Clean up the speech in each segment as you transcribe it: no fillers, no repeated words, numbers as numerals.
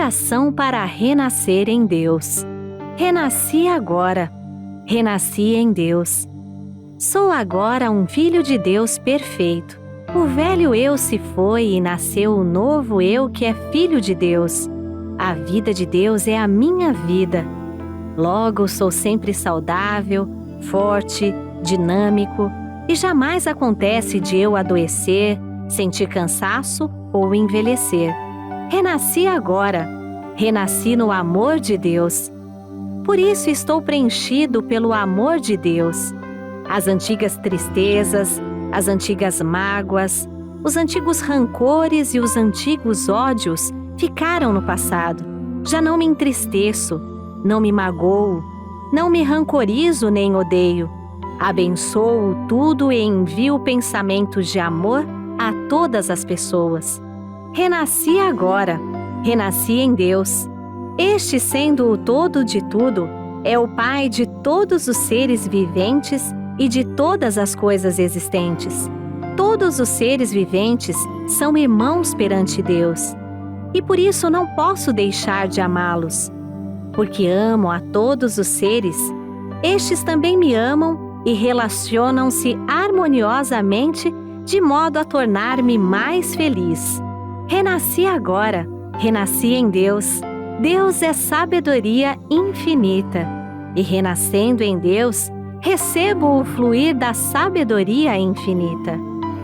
oração para renascer em Deus. Renasci agora. Renasci em Deus. Sou agora um filho de Deus perfeito. O velho eu se foi e nasceu o novo eu que é filho de Deus. A vida de Deus é a minha vida. Logo, sou sempre saudável, forte, dinâmico e jamais acontece de eu adoecer, sentir cansaço ou envelhecer. Renasci agora. Renasci no amor de Deus. Por isso estou preenchido pelo amor de Deus. As antigas tristezas, as antigas mágoas, os antigos rancores e os antigos ódios ficaram no passado. Já não me entristeço, não me magoo, não me rancorizo nem odeio. Abençoo tudo e envio pensamentos de amor a todas as pessoas. Renasci agora, renasci em Deus. Este, sendo o todo de tudo, é o Pai de todos os seres viventes e de todas as coisas existentes. Todos os seres viventes são irmãos perante Deus. E por isso não posso deixar de amá-los. Porque amo a todos os seres, estes também me amam e relacionam-se harmoniosamente de modo a tornar-me mais feliz. Renasci agora, renasci em Deus. Deus é sabedoria infinita. E renascendo em Deus, recebo o fluir da sabedoria infinita.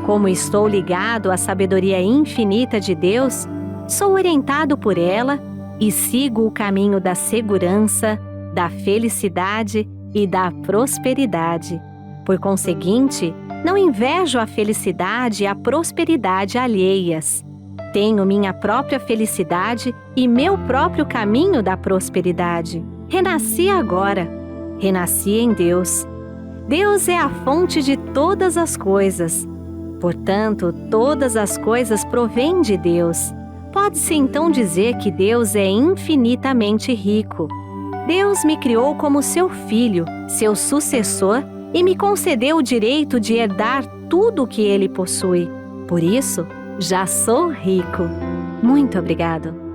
Como estou ligado à sabedoria infinita de Deus, sou orientado por ela e sigo o caminho da segurança, da felicidade e da prosperidade. Por conseguinte, não invejo a felicidade e a prosperidade alheias. Tenho minha própria felicidade e meu próprio caminho da prosperidade. Renasci agora. Renasci em Deus. Deus é a fonte de todas as coisas. Portanto, todas as coisas provêm de Deus. Pode-se então dizer que Deus é infinitamente rico. Deus me criou como seu filho, seu sucessor, e me concedeu o direito de herdar tudo o que ele possui. Por isso, já sou rico. Muito obrigado.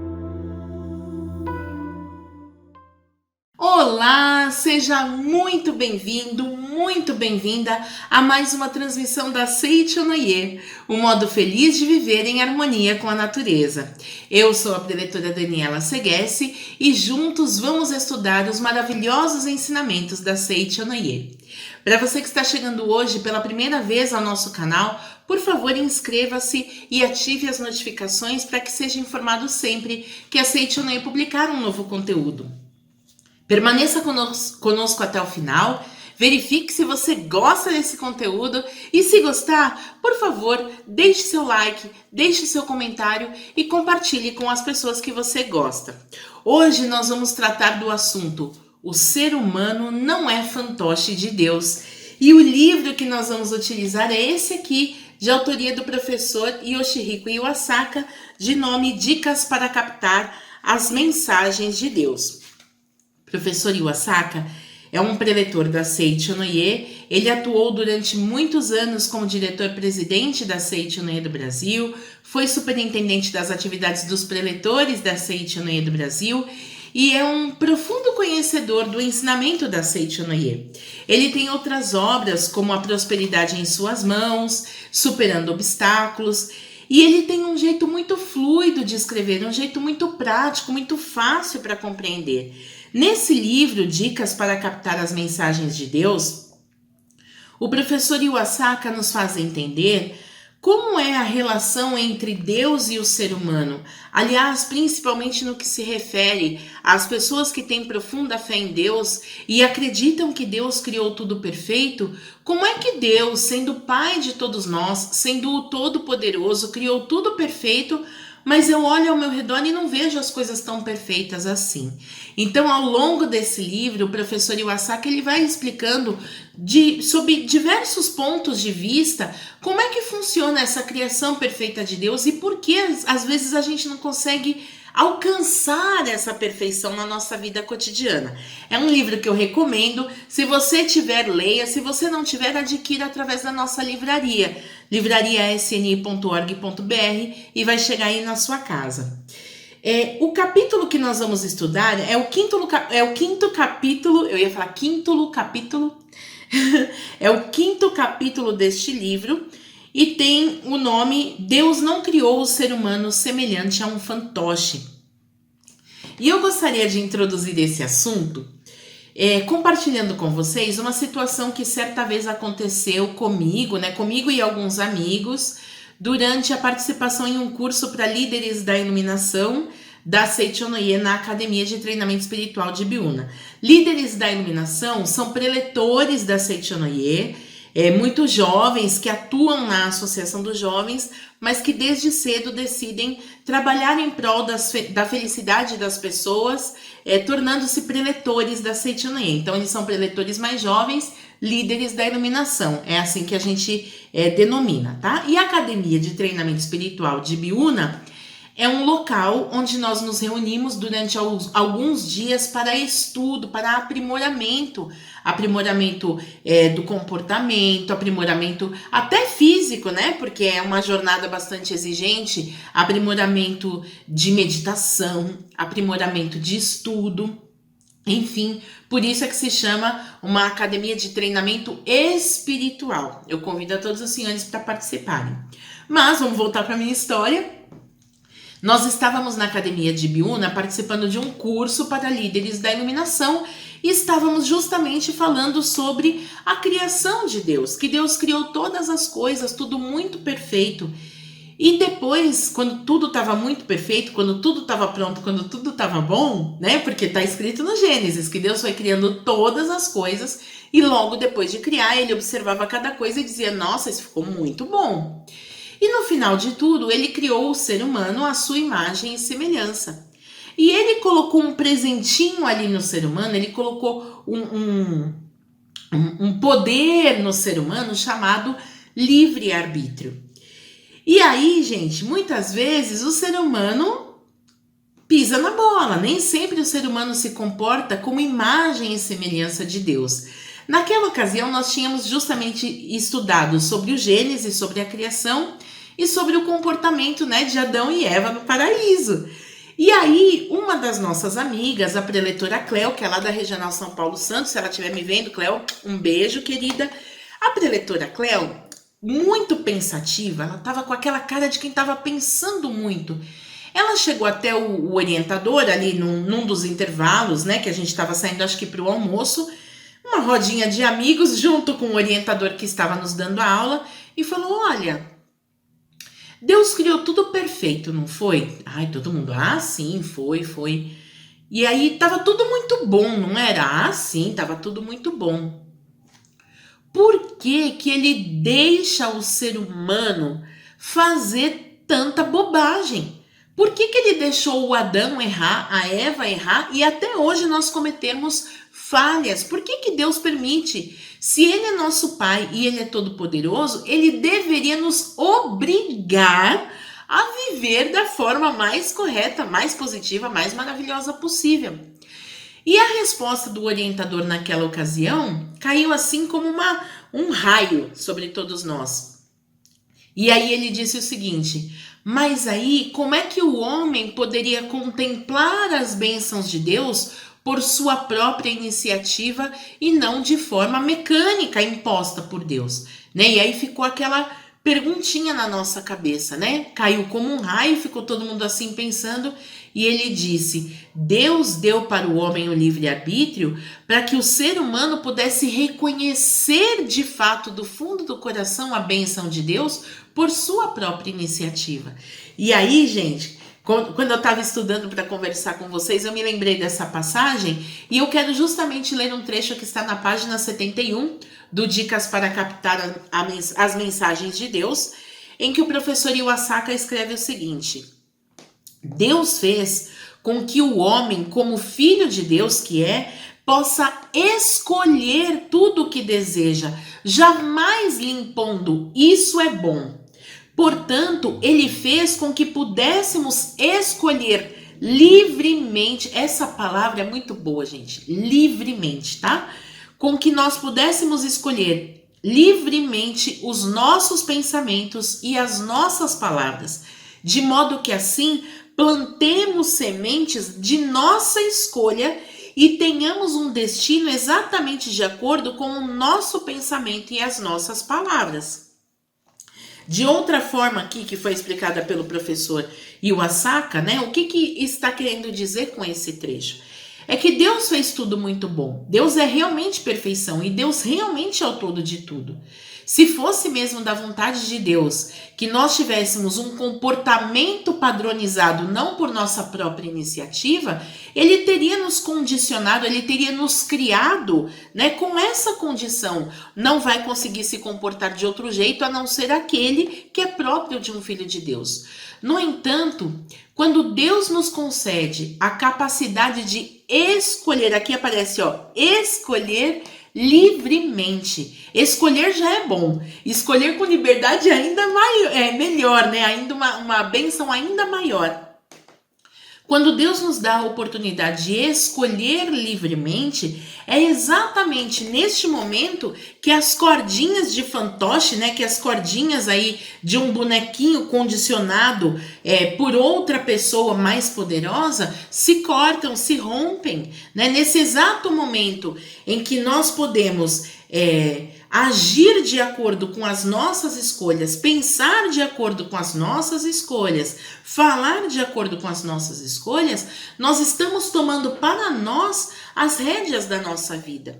Olá, seja muito bem-vindo, muito bem-vinda a mais uma transmissão da Seichonoye, o modo feliz de viver em harmonia com a natureza. Eu sou a preletora Daniela Seghessi e juntos vamos estudar os maravilhosos ensinamentos da Seichonoye. Para você que está chegando hoje pela primeira vez ao nosso canal, por favor, inscreva-se e ative as notificações para que seja informado sempre que a Seichonoye publicar um novo conteúdo. Permaneça conosco até o final, verifique se você gosta desse conteúdo e se gostar, por favor, deixe seu like, deixe seu comentário e compartilhe com as pessoas que você gosta. Hoje nós vamos tratar do assunto O Ser Humano Não é Fantoche de Deus e o livro que nós vamos utilizar é esse aqui, de autoria do professor Yoshihiko Iwasaka, de nome Dicas para Captar as Mensagens de Deus. Professor Iwasaka é um preletor da Seichonoye. Ele atuou durante muitos anos como diretor-presidente da Seichonoye do Brasil, foi superintendente das atividades dos preletores da Seichonoye do Brasil e é um profundo conhecedor do ensinamento da Seichonoye. Ele tem outras obras como A Prosperidade em Suas Mãos, Superando Obstáculos, e ele tem um jeito muito fluido de escrever, um jeito muito prático, muito fácil para compreender. Nesse livro, Dicas para Captar as Mensagens de Deus, o professor Iwasaka nos faz entender como é a relação entre Deus e o ser humano. Aliás, principalmente no que se refere às pessoas que têm profunda fé em Deus e acreditam que Deus criou tudo perfeito, como é que Deus, sendo Pai de todos nós, sendo o Todo-Poderoso, criou tudo perfeito, mas eu olho ao meu redor e não vejo as coisas tão perfeitas assim. Então, ao longo desse livro, o professor Iwasaka ele vai explicando sob diversos pontos de vista como é que funciona essa criação perfeita de Deus e por que às vezes a gente não consegue alcançar essa perfeição na nossa vida cotidiana. É um livro que eu recomendo. Se você tiver, leia. Se você não tiver, adquira através da nossa livrariasni.org.br e vai chegar aí na sua casa. O capítulo que nós vamos estudar é o quinto capítulo, eu ia falar quinto capítulo, é o quinto capítulo deste livro e tem o nome Deus não criou o ser humano semelhante a um fantoche. E eu gostaria de introduzir esse assunto compartilhando com vocês uma situação que certa vez aconteceu comigo, né, comigo e alguns amigos, durante a participação em um curso para líderes da iluminação da Seichonoye na Academia de Treinamento Espiritual de Ibiúna. Líderes da iluminação são preletores da Seichonoye, muito jovens que atuam na Associação dos Jovens, mas que desde cedo decidem trabalhar em prol da felicidade das pessoas, tornando-se preletores da Seichonoye. Então eles são preletores mais jovens, líderes da iluminação, é assim que a gente denomina, tá? E a Academia de Treinamento Espiritual de Ibiúna é um local onde nós nos reunimos durante alguns dias para estudo, para aprimoramento do comportamento, aprimoramento até físico, né? Porque é uma jornada bastante exigente, aprimoramento de meditação, aprimoramento de estudo. Enfim, por isso é que se chama uma academia de treinamento espiritual. Eu convido a todos os senhores para participarem. Mas vamos voltar para a minha história. Nós estávamos na Academia de Ibiúna participando de um curso para líderes da iluminação e estávamos justamente falando sobre a criação de Deus, que Deus criou todas as coisas, tudo muito perfeito. E depois, quando tudo estava muito perfeito, quando tudo estava pronto, quando tudo estava bom, né? Porque está escrito no Gênesis que Deus foi criando todas as coisas e logo depois de criar, ele observava cada coisa e dizia, nossa, isso ficou muito bom. E no final de tudo, ele criou o ser humano à sua imagem e semelhança. E ele colocou um presentinho ali no ser humano, ele colocou um poder no ser humano chamado livre-arbítrio. E aí, gente, muitas vezes o ser humano pisa na bola. Nem sempre o ser humano se comporta como imagem e semelhança de Deus. Naquela ocasião, nós tínhamos justamente estudado sobre o Gênesis, sobre a criação e sobre o comportamento, né, de Adão e Eva no paraíso. E aí, uma das nossas amigas, a preletora Cléo, que é lá da Regional São Paulo Santos, se ela estiver me vendo, Cléo, um beijo, querida. A preletora Cléo, muito pensativa, ela estava com aquela cara de quem estava pensando muito. Ela chegou até o orientador ali num dos intervalos, né, que a gente estava saindo, acho que para o almoço, uma rodinha de amigos junto com o orientador que estava nos dando a aula e falou, olha, Deus criou tudo perfeito, não foi? Ai, todo mundo, sim, foi. E aí tava tudo muito bom, não era? Sim, tava tudo muito bom. Por que que ele deixa o ser humano fazer tanta bobagem? Por que que ele deixou o Adão errar, a Eva errar e até hoje nós cometemos falhas? Por que que Deus permite? Se ele é nosso Pai e ele é todo poderoso, ele deveria nos obrigar a viver da forma mais correta, mais positiva, mais maravilhosa possível. E a resposta do orientador naquela ocasião caiu assim como um raio sobre todos nós. E aí ele disse o seguinte, mas aí como é que o homem poderia contemplar as bênçãos de Deus por sua própria iniciativa e não de forma mecânica imposta por Deus, né? E aí ficou aquela perguntinha na nossa cabeça, né? Caiu como um raio, ficou todo mundo assim pensando e ele disse, Deus deu para o homem o livre-arbítrio para que o ser humano pudesse reconhecer de fato do fundo do coração a bênção de Deus por sua própria iniciativa. E aí, gente, quando eu estava estudando para conversar com vocês, eu me lembrei dessa passagem e eu quero justamente ler um trecho que está na página 71 do Dicas para Captar as Mensagens de Deus, em que o professor Iwasaka escreve o seguinte, Deus fez com que o homem, como filho de Deus que é, possa escolher tudo o que deseja, jamais lhe impondo, isso é bom. Portanto, ele fez com que pudéssemos escolher livremente, essa palavra é muito boa, gente, livremente, tá? Com que nós pudéssemos escolher livremente os nossos pensamentos e as nossas palavras, de modo que assim plantemos sementes de nossa escolha e tenhamos um destino exatamente de acordo com o nosso pensamento e as nossas palavras. De outra forma aqui, que foi explicada pelo professor Iwasaka, né? O que está querendo dizer com esse trecho? É que Deus fez tudo muito bom. Deus é realmente perfeição e Deus realmente é o todo de tudo. Se fosse mesmo da vontade de Deus que nós tivéssemos um comportamento padronizado não por nossa própria iniciativa, ele teria nos condicionado, ele teria nos criado, né, com essa condição. Não vai conseguir se comportar de outro jeito a não ser aquele que é próprio de um filho de Deus. No entanto, quando Deus nos concede a capacidade de escolher, aqui aparece, escolher livremente. Escolher já é bom. Escolher com liberdade ainda melhor, né? Ainda uma bênção ainda maior. Quando Deus nos dá a oportunidade de escolher livremente, é exatamente neste momento que as cordinhas de fantoche, né, que as cordinhas aí de um bonequinho condicionado por outra pessoa mais poderosa se cortam, se rompem, né? Nesse exato momento em que nós podemos agir de acordo com as nossas escolhas, pensar de acordo com as nossas escolhas, falar de acordo com as nossas escolhas, nós estamos tomando para nós as rédeas da nossa vida.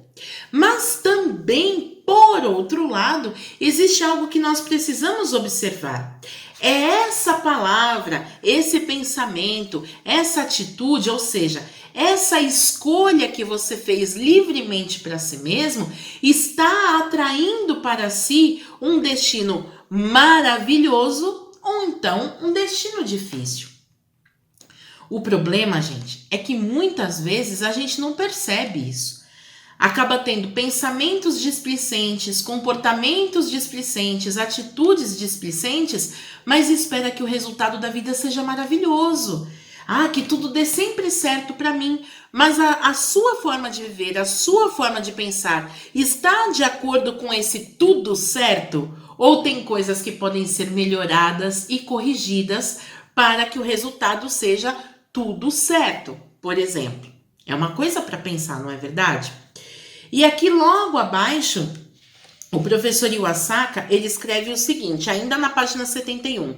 Mas também, por outro lado, existe algo que nós precisamos observar. É essa palavra, esse pensamento, essa atitude, ou seja, essa escolha que você fez livremente para si mesmo, está atraindo para si um destino maravilhoso ou então um destino difícil. O problema, gente, é que muitas vezes a gente não percebe isso. Acaba tendo pensamentos displicentes, comportamentos displicentes, atitudes displicentes, mas espera que o resultado da vida seja maravilhoso. Que tudo dê sempre certo para mim, mas a sua forma de viver, a sua forma de pensar está de acordo com esse tudo certo? Ou tem coisas que podem ser melhoradas e corrigidas para que o resultado seja tudo certo, por exemplo? É uma coisa para pensar, não é verdade? E aqui logo abaixo, o professor Iwasaka, ele escreve o seguinte, ainda na página 71.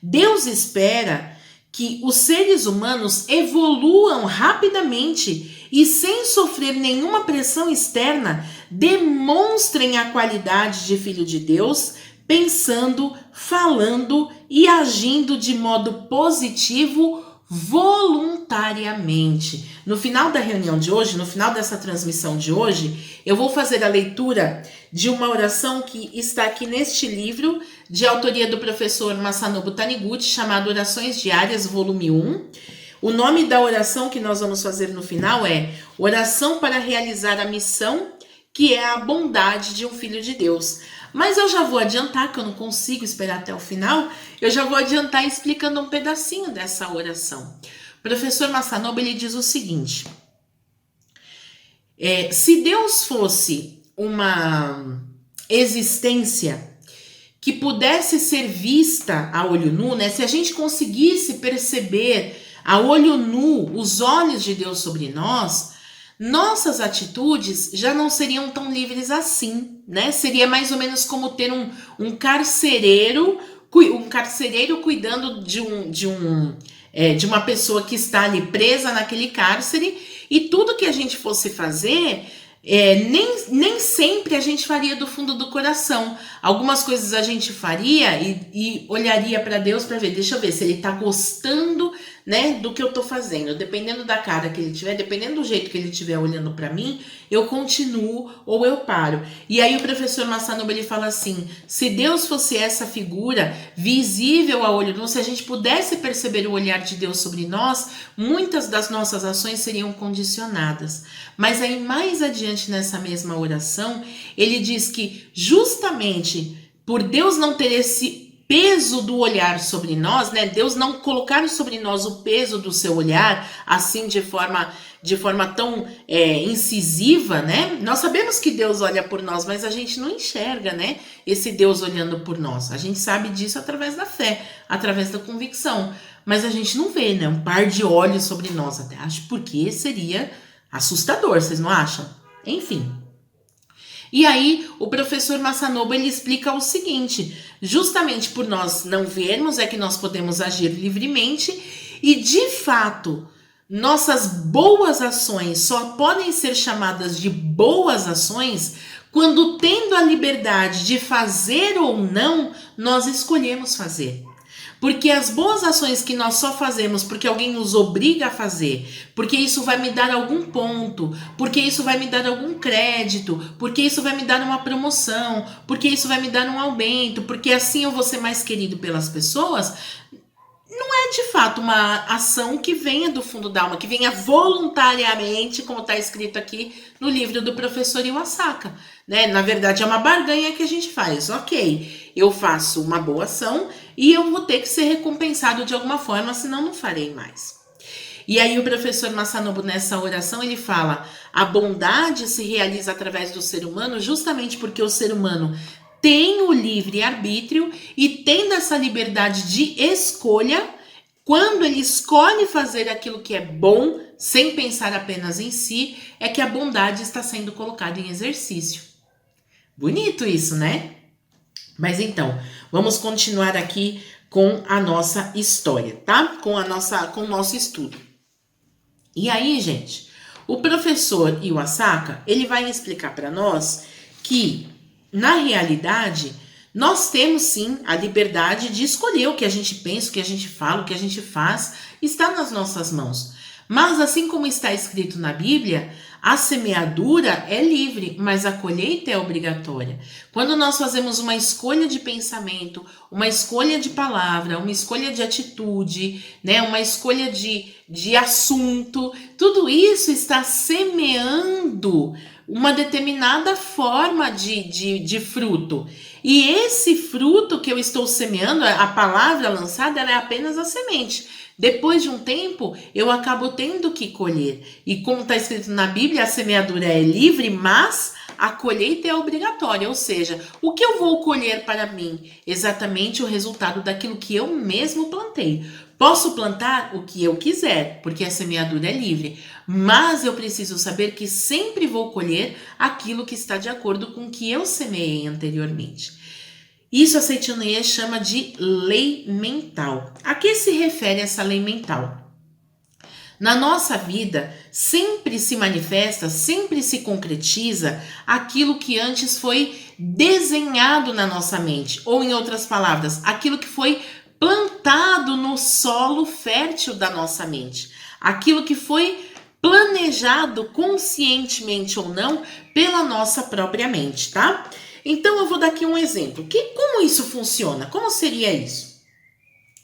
Deus espera que os seres humanos evoluam rapidamente e, sem sofrer nenhuma pressão externa, demonstrem a qualidade de filho de Deus, pensando, falando e agindo de modo positivo voluntariamente. No final da reunião de hoje, no final dessa transmissão de hoje, eu vou fazer a leitura de uma oração que está aqui neste livro, de autoria do professor Masanobu Taniguchi, chamado Orações Diárias, volume 1. O nome da oração que nós vamos fazer no final é Oração para realizar a missão, que é a bondade de um filho de Deus. Mas eu já vou adiantar, que eu não consigo esperar até o final, eu já vou adiantar explicando um pedacinho dessa oração. O professor Masanobu, ele diz o seguinte, se Deus fosse uma existência que pudesse ser vista a olho nu, né? Se a gente conseguisse perceber a olho nu os olhos de Deus sobre nós, nossas atitudes já não seriam tão livres assim, né? Seria mais ou menos como ter um carcereiro cuidando de uma pessoa que está ali presa naquele cárcere, e tudo que a gente fosse fazer, nem sempre a gente faria do fundo do coração. Algumas coisas a gente faria e olharia para Deus para ver, deixa eu ver se ele está gostando, né, do que eu tô fazendo. Dependendo da cara que ele tiver, dependendo do jeito que ele estiver olhando para mim, eu continuo ou eu paro. E aí o professor Masanobu, ele fala assim, se Deus fosse essa figura visível a olho nu, se a gente pudesse perceber o olhar de Deus sobre nós, muitas das nossas ações seriam condicionadas. Mas aí mais adiante nessa mesma oração, ele diz que justamente por Deus não ter esse peso do olhar sobre nós, né? Deus não colocar sobre nós o peso do seu olhar, assim de forma tão incisiva, né? Nós sabemos que Deus olha por nós, mas a gente não enxerga, né? Esse Deus olhando por nós. A gente sabe disso através da fé, através da convicção. mas a gente não vê, né? Um par de olhos sobre nós. Até acho porque seria assustador, vocês não acham? Enfim. E aí, o professor Masanobu, ele explica o seguinte: justamente por nós não vermos é que nós podemos agir livremente e, de fato, nossas boas ações só podem ser chamadas de boas ações quando, tendo a liberdade de fazer ou não, nós escolhemos fazer. Porque as boas ações que nós só fazemos porque alguém nos obriga a fazer, porque isso vai me dar algum ponto, porque isso vai me dar algum crédito, porque isso vai me dar uma promoção, porque isso vai me dar um aumento, porque assim eu vou ser mais querido pelas pessoas, não é de fato uma ação que venha do fundo da alma, que venha voluntariamente, como está escrito aqui no livro do professor Iwasaka, né? Na verdade, é uma barganha que a gente faz. Ok, eu faço uma boa ação e eu vou ter que ser recompensado de alguma forma, senão não farei mais. E aí o professor Masanobu, nessa oração, ele fala: a bondade se realiza através do ser humano justamente porque o ser humano tem o livre-arbítrio e tendo essa liberdade de escolha, quando ele escolhe fazer aquilo que é bom, sem pensar apenas em si, é que a bondade está sendo colocada em exercício. Bonito isso, né? Mas vamos continuar aqui com a nossa história, tá? Com o nosso estudo. E aí, gente, o professor Iwasaka, ele vai explicar para nós que, na realidade, nós temos sim a liberdade de escolher o que a gente pensa, o que a gente fala, o que a gente faz, está nas nossas mãos. Mas assim como está escrito na Bíblia, a semeadura é livre, mas a colheita é obrigatória. Quando nós fazemos uma escolha de pensamento, uma escolha de palavra, uma escolha de atitude, né, uma escolha de assunto, tudo isso está semeando uma determinada forma de fruto. E esse fruto que eu estou semeando, a palavra lançada, ela é apenas a semente. Depois de um tempo, eu acabo tendo que colher. E como está escrito na Bíblia, a semeadura é livre, mas a colheita é obrigatória. Ou seja, o que eu vou colher para mim? Exatamente o resultado daquilo que eu mesmo plantei. Posso plantar o que eu quiser, porque a semeadura é livre. Mas eu preciso saber que sempre vou colher aquilo que está de acordo com o que eu semeei anteriormente. Isso a Seiichi no Ie chama de lei mental. A que se refere essa lei mental? Na nossa vida, sempre se manifesta, sempre se concretiza aquilo que antes foi desenhado na nossa mente. Ou, em outras palavras, aquilo que foi plantado no solo fértil da nossa mente. Aquilo que foi planejado conscientemente ou não pela nossa própria mente, tá? Então, eu vou dar aqui um exemplo. Como isso funciona? Como seria isso?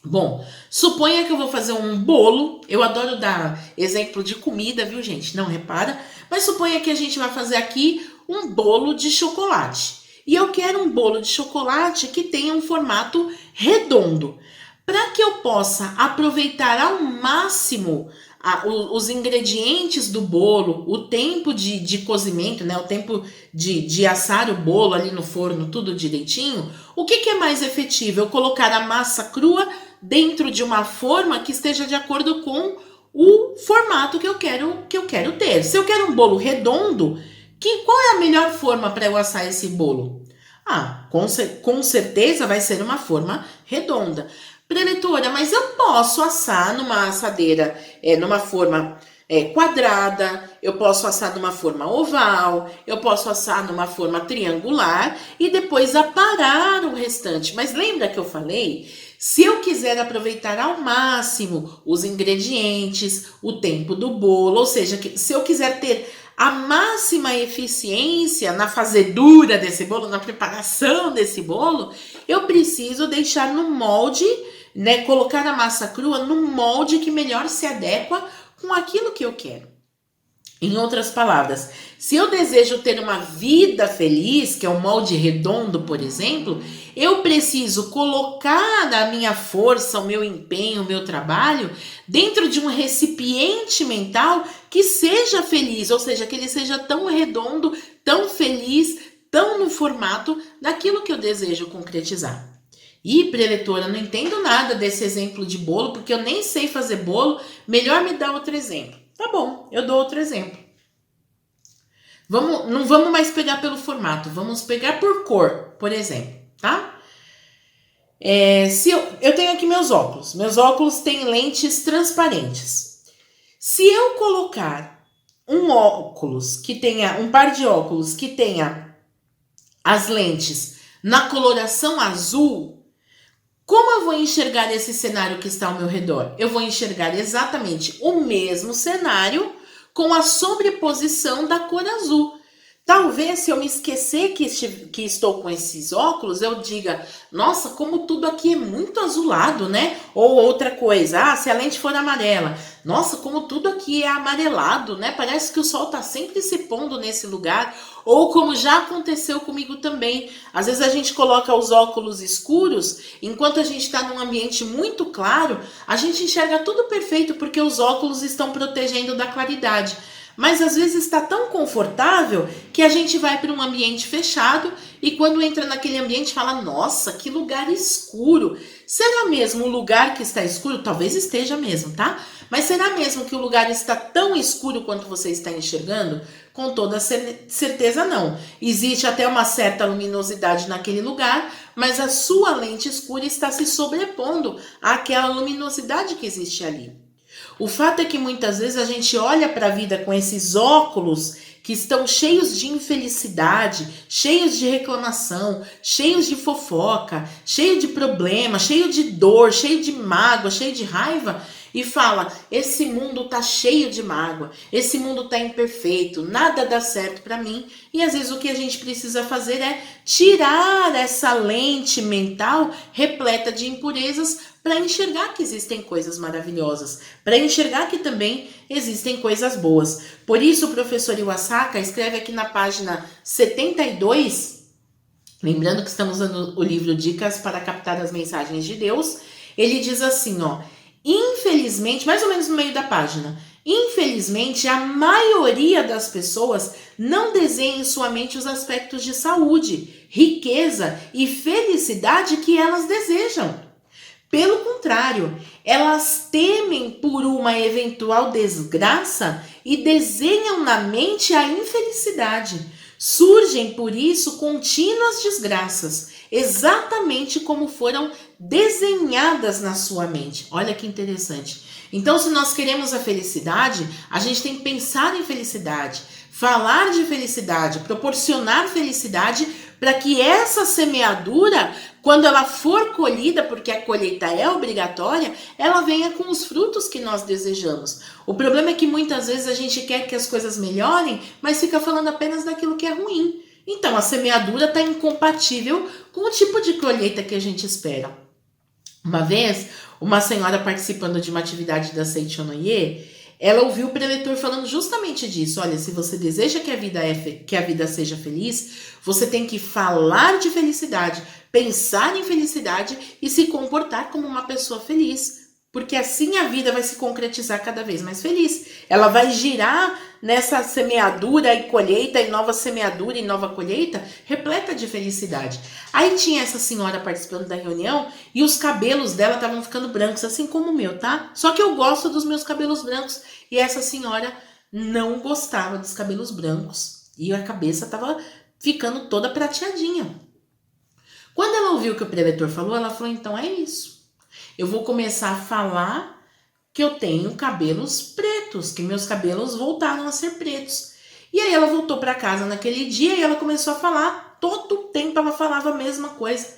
Bom, suponha que eu vou fazer um bolo. Eu adoro dar exemplo de comida, viu, gente? Não repara. Mas suponha que a gente vai fazer aqui um bolo de chocolate. E eu quero um bolo de chocolate que tenha um formato redondo. Para que eu possa aproveitar ao máximo os ingredientes do bolo, o tempo de cozimento, né? O tempo de assar o bolo ali no forno, tudo direitinho, o que é mais efetivo? Eu colocar a massa crua dentro de uma forma que esteja de acordo com o formato que eu quero ter. Se eu quero um bolo redondo, qual é a melhor forma para eu assar esse bolo? Com certeza vai ser uma forma redonda. Preletora, mas eu posso assar numa assadeira, numa forma quadrada, eu posso assar numa forma oval, eu posso assar numa forma triangular e depois aparar o restante. Mas lembra que eu falei? Se eu quiser aproveitar ao máximo os ingredientes, o tempo do bolo, ou seja, se eu quiser ter a máxima eficiência na fazedura desse bolo, na preparação desse bolo, eu preciso deixar no molde, né, colocar a massa crua no molde que melhor se adequa com aquilo que eu quero. Em outras palavras, se eu desejo ter uma vida feliz, que é um molde redondo, por exemplo, eu preciso colocar a minha força, o meu empenho, o meu trabalho dentro de um recipiente mental que seja feliz, ou seja, que ele seja tão redondo, tão feliz, tão no formato daquilo que eu desejo concretizar. Ih, preletora, não entendo nada desse exemplo de bolo, porque eu nem sei fazer bolo, melhor me dar outro exemplo. Tá bom, eu dou outro exemplo. Não vamos mais pegar pelo formato, vamos pegar por cor, por exemplo, tá? Se eu tenho aqui meus óculos têm lentes transparentes. Se eu colocar um par de óculos que tenha as lentes na coloração azul, como eu vou enxergar esse cenário que está ao meu redor? Eu vou enxergar exatamente o mesmo cenário com a sobreposição da cor azul. Talvez, se eu me esquecer que estou com esses óculos, eu diga, nossa, como tudo aqui é muito azulado, né? Ou outra coisa, se a lente for amarela, nossa, como tudo aqui é amarelado, né? Parece que o sol está sempre se pondo nesse lugar. Ou como já aconteceu comigo também, às vezes a gente coloca os óculos escuros, enquanto a gente está num ambiente muito claro, a gente enxerga tudo perfeito porque os óculos estão protegendo da claridade. Mas às vezes está tão confortável que a gente vai para um ambiente fechado e quando entra naquele ambiente fala, nossa, que lugar escuro. Será mesmo o lugar que está escuro? Talvez esteja mesmo, tá? Mas será mesmo que o lugar está tão escuro quanto você está enxergando? Com toda certeza não. Existe até uma certa luminosidade naquele lugar, mas a sua lente escura está se sobrepondo àquela luminosidade que existe ali. O fato é que muitas vezes a gente olha para a vida com esses óculos que estão cheios de infelicidade, cheios de reclamação, cheios de fofoca, cheio de problema, cheio de dor, cheio de mágoa, cheio de raiva e fala, esse mundo tá cheio de mágoa, esse mundo tá imperfeito, nada dá certo para mim. E às vezes o que a gente precisa fazer é tirar essa lente mental repleta de impurezas para enxergar que existem coisas maravilhosas, para enxergar que também existem coisas boas. Por isso o professor Iwasaka escreve aqui na página 72, lembrando que estamos usando o livro Dicas para Captar as Mensagens de Deus, ele diz assim, infelizmente, mais ou menos no meio da página, infelizmente a maioria das pessoas não desenha em sua mente os aspectos de saúde, riqueza e felicidade que elas desejam. Pelo contrário, elas temem por uma eventual desgraça e desenham na mente a infelicidade. Surgem, por isso, contínuas desgraças, exatamente como foram desenhadas na sua mente. Olha que interessante. Então, se nós queremos a felicidade, a gente tem que pensar em felicidade, falar de felicidade, proporcionar felicidade para que essa semeadura, quando ela for colhida, porque a colheita é obrigatória, ela venha com os frutos que nós desejamos. O problema é que muitas vezes a gente quer que as coisas melhorem, mas fica falando apenas daquilo que é ruim. Então a semeadura está incompatível com o tipo de colheita que a gente espera. Uma vez, uma senhora participando de uma atividade da Seichonoye, ela ouviu o preletor falando justamente disso. Olha, se você deseja que a vida seja feliz, você tem que falar de felicidade, pensar em felicidade e se comportar como uma pessoa feliz. Porque assim a vida vai se concretizar cada vez mais feliz. Ela vai girar nessa semeadura e colheita, e nova semeadura e nova colheita, repleta de felicidade. Aí tinha essa senhora participando da reunião e os cabelos dela estavam ficando brancos, assim como o meu, tá? Só que eu gosto dos meus cabelos brancos e essa senhora não gostava dos cabelos brancos. E a cabeça estava ficando toda prateadinha. Quando ela ouviu o que o preletor falou, ela falou, então é isso. Eu vou começar a falar que eu tenho cabelos pretos, que meus cabelos voltaram a ser pretos. E aí ela voltou para casa naquele dia e ela começou a falar, todo o tempo ela falava a mesma coisa.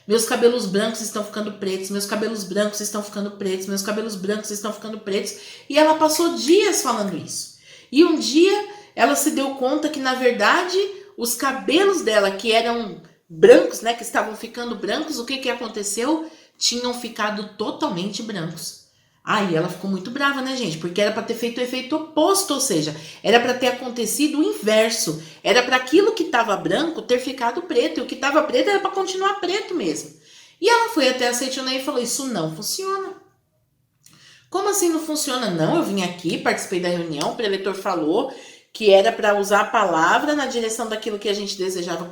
Meus cabelos brancos estão ficando pretos, meus cabelos brancos estão ficando pretos, meus cabelos brancos estão ficando pretos. E ela passou dias falando isso. E um dia ela se deu conta que, na verdade, os cabelos dela, que eram brancos, né, que estavam ficando brancos, o que aconteceu? Tinham ficado totalmente brancos. Aí ela ficou muito brava, né, gente? Porque era para ter feito o efeito oposto, ou seja, era para ter acontecido o inverso. Era para aquilo que estava branco ter ficado preto, e o que estava preto era para continuar preto mesmo. E ela foi até a Seichonoye e falou, isso não funciona. Como assim não funciona? Não, eu vim aqui, participei da reunião, o preletor falou que era para usar a palavra na direção daquilo que a gente desejava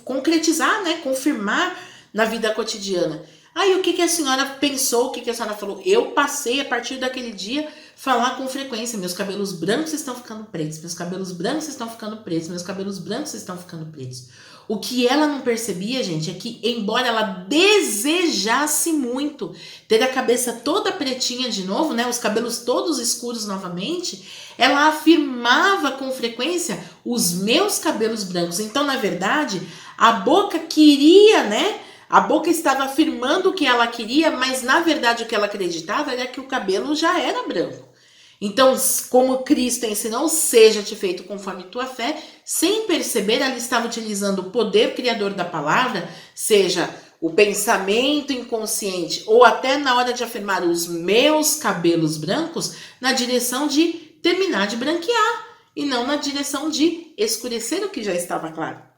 concretizar, né, confirmar na vida cotidiana. Aí o que a senhora pensou, o que a senhora falou? Eu passei a partir daquele dia falar com frequência, meus cabelos brancos estão ficando pretos, meus cabelos brancos estão ficando pretos, meus cabelos brancos estão ficando pretos. O que ela não percebia, gente, é que embora ela desejasse muito ter a cabeça toda pretinha de novo, né, os cabelos todos escuros novamente, ela afirmava com frequência os meus cabelos brancos. Então, na verdade, a boca queria, né? A boca estava afirmando o que ela queria, mas na verdade o que ela acreditava era que o cabelo já era branco. Então, como Cristo ensinou, seja-te feito conforme tua fé, sem perceber, ela estava utilizando o poder criador da palavra, seja o pensamento inconsciente, ou até na hora de afirmar os meus cabelos brancos, na direção de terminar de branquear, e não na direção de escurecer o que já estava claro.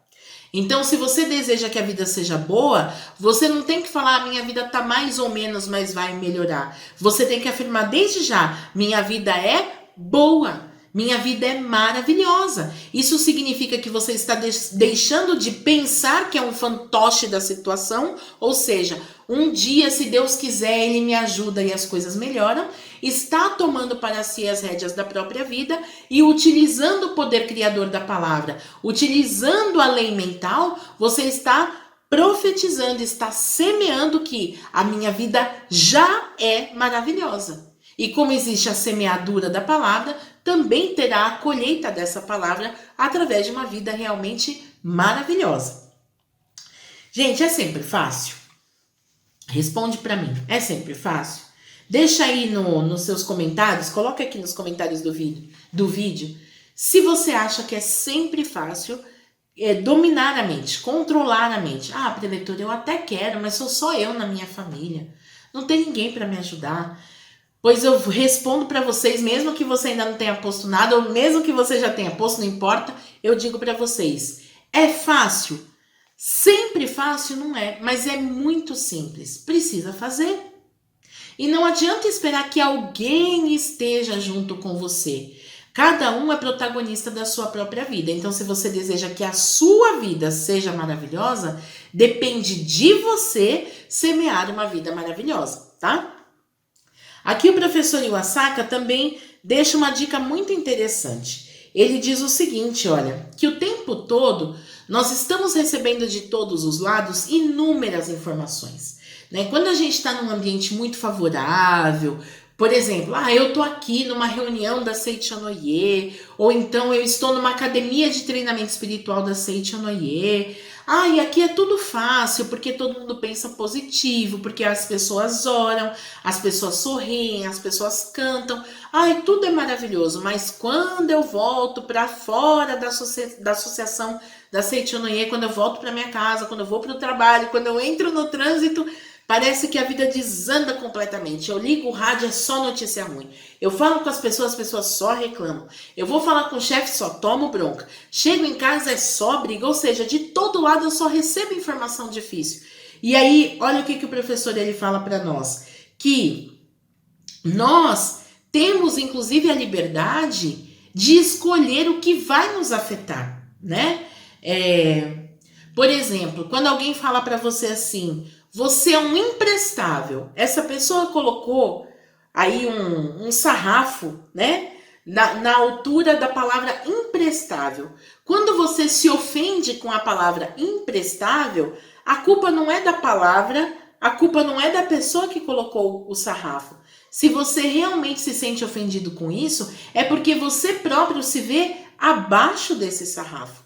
Então, se você deseja que a vida seja boa, você não tem que falar, a minha vida está mais ou menos, mas vai melhorar. Você tem que afirmar desde já, minha vida é boa, minha vida é maravilhosa. Isso significa que você está deixando de pensar que é um fantoche da situação, ou seja, um dia, se Deus quiser, Ele me ajuda e as coisas melhoram, está tomando para si as rédeas da própria vida e utilizando o poder criador da palavra, utilizando a lei mental, você está profetizando, está semeando que a minha vida já é maravilhosa. E como existe a semeadura da palavra, também terá a colheita dessa palavra através de uma vida realmente maravilhosa. Gente, é sempre fácil? Responde para mim, é sempre fácil? Deixa aí nos seus comentários, coloca aqui nos comentários do vídeo, se você acha que é sempre fácil dominar a mente, controlar a mente. Ah, preletor, eu até quero, mas sou só eu na minha família. Não tem ninguém para me ajudar. Pois eu respondo para vocês, mesmo que você ainda não tenha posto nada, ou mesmo que você já tenha posto, não importa, eu digo para vocês, é fácil? Sempre fácil não é, mas é muito simples. Precisa fazer. E não adianta esperar que alguém esteja junto com você. Cada um é protagonista da sua própria vida. Então, se você deseja que a sua vida seja maravilhosa, depende de você semear uma vida maravilhosa, tá? Aqui o professor Iwasaka também deixa uma dica muito interessante. Ele diz o seguinte, olha, que o tempo todo nós estamos recebendo de todos os lados inúmeras informações. Né? Quando a gente está num ambiente muito favorável, por exemplo, eu estou aqui numa reunião da Seichonoye, ou então eu estou numa academia de treinamento espiritual da Seichonoye. E aqui é tudo fácil, porque todo mundo pensa positivo, porque as pessoas oram, as pessoas sorriem, as pessoas cantam. Tudo é maravilhoso, mas quando eu volto para fora da associação da Seichonoye, quando eu volto para minha casa, quando eu vou para o trabalho, quando eu entro no trânsito, parece que a vida desanda completamente. Eu ligo o rádio, é só notícia ruim. Eu falo com as pessoas só reclamam. Eu vou falar com o chefe, só tomo bronca. Chego em casa, é só briga. Ou seja, de todo lado eu só recebo informação difícil. E aí, olha o que o professor ele fala para nós. Que nós temos, inclusive, a liberdade de escolher o que vai nos afetar, né? Por exemplo, quando alguém fala para você assim... Você é um imprestável. Essa pessoa colocou aí um sarrafo, né? Na altura da palavra imprestável. Quando você se ofende com a palavra imprestável, a culpa não é da palavra, a culpa não é da pessoa que colocou o sarrafo. Se você realmente se sente ofendido com isso, é porque você próprio se vê abaixo desse sarrafo.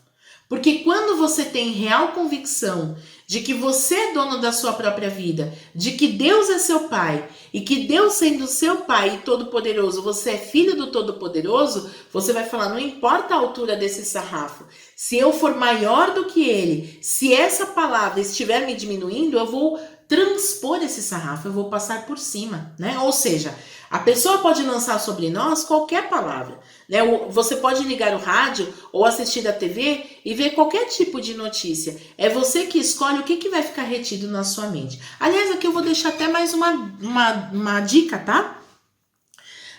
Porque quando você tem real convicção de que você é dono da sua própria vida, de que Deus é seu pai, e que Deus sendo seu pai e todo-poderoso, você é filho do todo-poderoso, você vai falar, não importa a altura desse sarrafo, se eu for maior do que ele, se essa palavra estiver me diminuindo, eu vou transpor esse sarrafo, eu vou passar por cima, né? Ou seja, a pessoa pode lançar sobre nós qualquer palavra, né? Você pode ligar o rádio ou assistir a TV e ver qualquer tipo de notícia. É você que escolhe o que vai ficar retido na sua mente. Aliás, aqui eu vou deixar até mais uma dica, tá?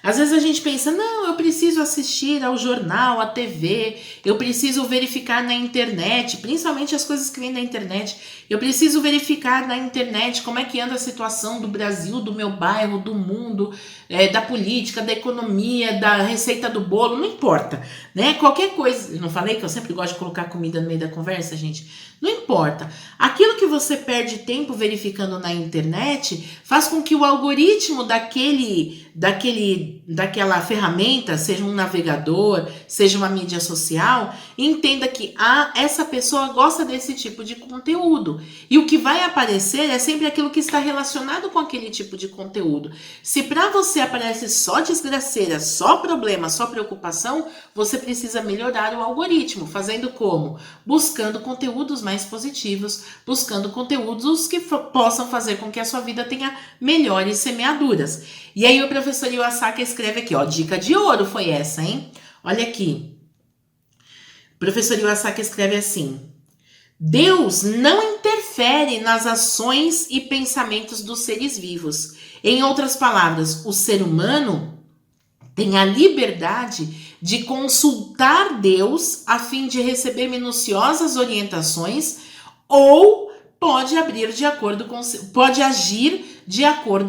Às vezes a gente pensa, não, eu preciso assistir ao jornal, à TV, eu preciso verificar na internet, principalmente as coisas que vêm da internet. Eu preciso verificar na internet como é que anda a situação do Brasil, do meu bairro, do mundo, da política, da economia, da receita do bolo, não importa, né? Qualquer coisa. Eu não falei que eu sempre gosto de colocar comida no meio da conversa, gente? Não importa. Aquilo que você perde tempo verificando na internet faz com que o algoritmo daquela ferramenta, seja um navegador, seja uma mídia social, entenda que essa pessoa gosta desse tipo de conteúdo. E o que vai aparecer é sempre aquilo que está relacionado com aquele tipo de conteúdo. Se para você aparece só desgraceira, só problema, só preocupação, você precisa melhorar o algoritmo. Fazendo como? Buscando conteúdos mais positivos, buscando conteúdos que possam fazer com que a sua vida tenha melhores semeaduras. E aí o professor Iwasaki escreve aqui, ó, dica de ouro foi essa, hein? Olha aqui. O professor Iwasaki escreve assim: Deus não interfere nas ações e pensamentos dos seres vivos. Em outras palavras, o ser humano tem a liberdade de consultar Deus a fim de receber minuciosas orientações ou pode agir de acordo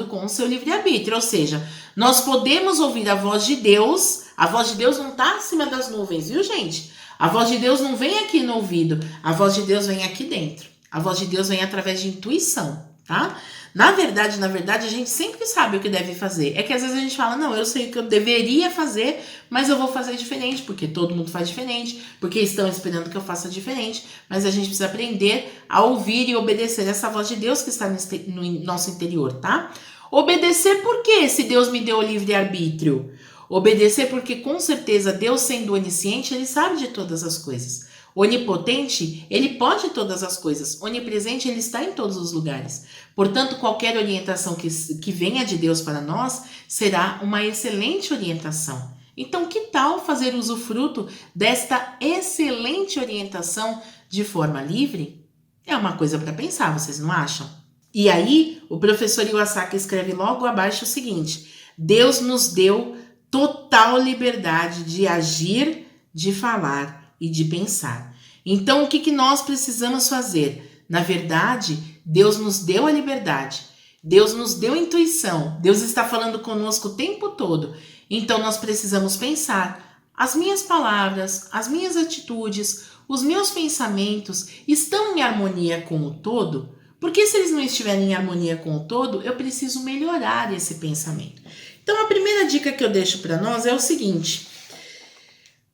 com o seu livre-arbítrio. Ou seja, nós podemos ouvir a voz de Deus. A voz de Deus não está acima das nuvens, viu, gente? A voz de Deus não vem aqui no ouvido. A voz de Deus vem aqui dentro. A voz de Deus vem através de intuição, tá? Na verdade, a gente sempre sabe o que deve fazer. É que às vezes a gente fala, não, eu sei o que eu deveria fazer, mas eu vou fazer diferente, porque todo mundo faz diferente, porque estão esperando que eu faça diferente. Mas a gente precisa aprender a ouvir e obedecer essa voz de Deus que está no nosso interior, tá? Obedecer por quê? Se Deus me deu o livre-arbítrio. Obedecer porque, com certeza, Deus sendo onisciente, Ele sabe de todas as coisas. Onipotente, Ele pode todas as coisas. Onipresente, Ele está em todos os lugares. Portanto, qualquer orientação que venha de Deus para nós será uma excelente orientação. Então, que tal fazer usufruto desta excelente orientação de forma livre? É uma coisa para pensar, vocês não acham? E aí, o professor Iwasaki escreve logo abaixo o seguinte: Deus nos deu total liberdade de agir, de falar e de pensar. Então, o que nós precisamos fazer? Na verdade, Deus nos deu a liberdade. Deus nos deu intuição. Deus está falando conosco o tempo todo. Então, nós precisamos pensar. As minhas palavras, as minhas atitudes, os meus pensamentos estão em harmonia com o todo? Porque se eles não estiverem em harmonia com o todo, eu preciso melhorar esse pensamento. Então, a primeira dica que eu deixo para nós é o seguinte: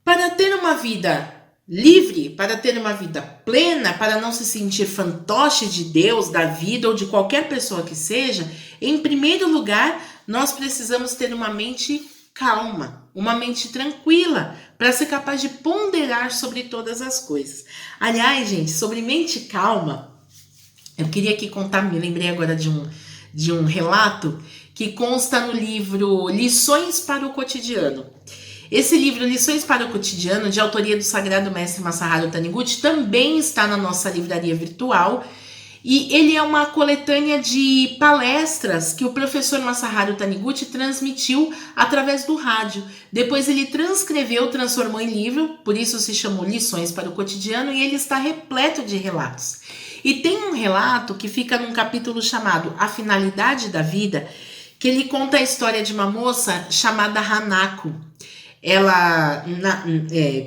para ter uma vida livre, para ter uma vida plena, para não se sentir fantoche de Deus, da vida ou de qualquer pessoa que seja, em primeiro lugar, nós precisamos ter uma mente calma, uma mente tranquila, para ser capaz de ponderar sobre todas as coisas. Aliás, gente, sobre mente calma, eu queria aqui contar, me lembrei agora de um relato que consta no livro Lições para o Cotidiano. Esse livro, Lições para o Cotidiano, de autoria do Sagrado Mestre Masaharu Taniguchi, também está na nossa livraria virtual. E ele é uma coletânea de palestras que o professor Masaharu Taniguchi transmitiu através do rádio. Depois ele transcreveu, transformou em livro, por isso se chamou Lições para o Cotidiano, e ele está repleto de relatos. E tem um relato que fica num capítulo chamado A Finalidade da Vida, que ele conta a história de uma moça chamada Hanako. Ela,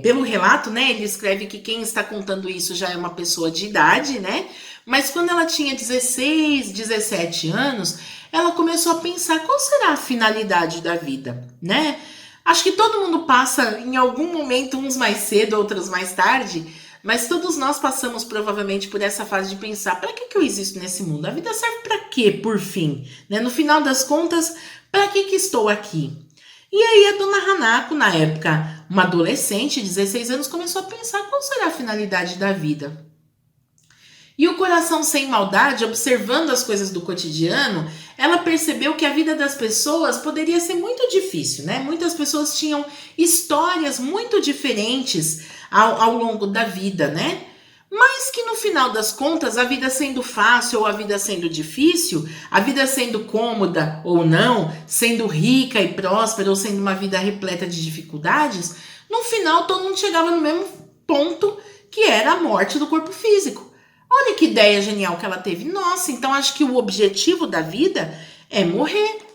pelo relato, né, ele escreve que quem está contando isso já é uma pessoa de idade, né? Mas quando ela tinha 16, 17 anos, ela começou a pensar qual será a finalidade da vida, né? Acho que todo mundo passa em algum momento, uns mais cedo, outros mais tarde, mas todos nós passamos provavelmente por essa fase de pensar: para que eu existo nesse mundo? A vida serve para quê, por fim? Né? No final das contas, para que estou aqui? E aí a dona Hanako, na época uma adolescente, 16 anos, começou a pensar qual será a finalidade da vida. E o coração sem maldade, observando as coisas do cotidiano, ela percebeu que a vida das pessoas poderia ser muito difícil, né? Muitas pessoas tinham histórias muito diferentes ao longo da vida, né? Mas que no final das contas, a vida sendo fácil ou a vida sendo difícil, a vida sendo cômoda ou não, sendo rica e próspera ou sendo uma vida repleta de dificuldades, no final todo mundo chegava no mesmo ponto, que era a morte do corpo físico. Olha que ideia genial que ela teve. Nossa, então acho que o objetivo da vida é morrer.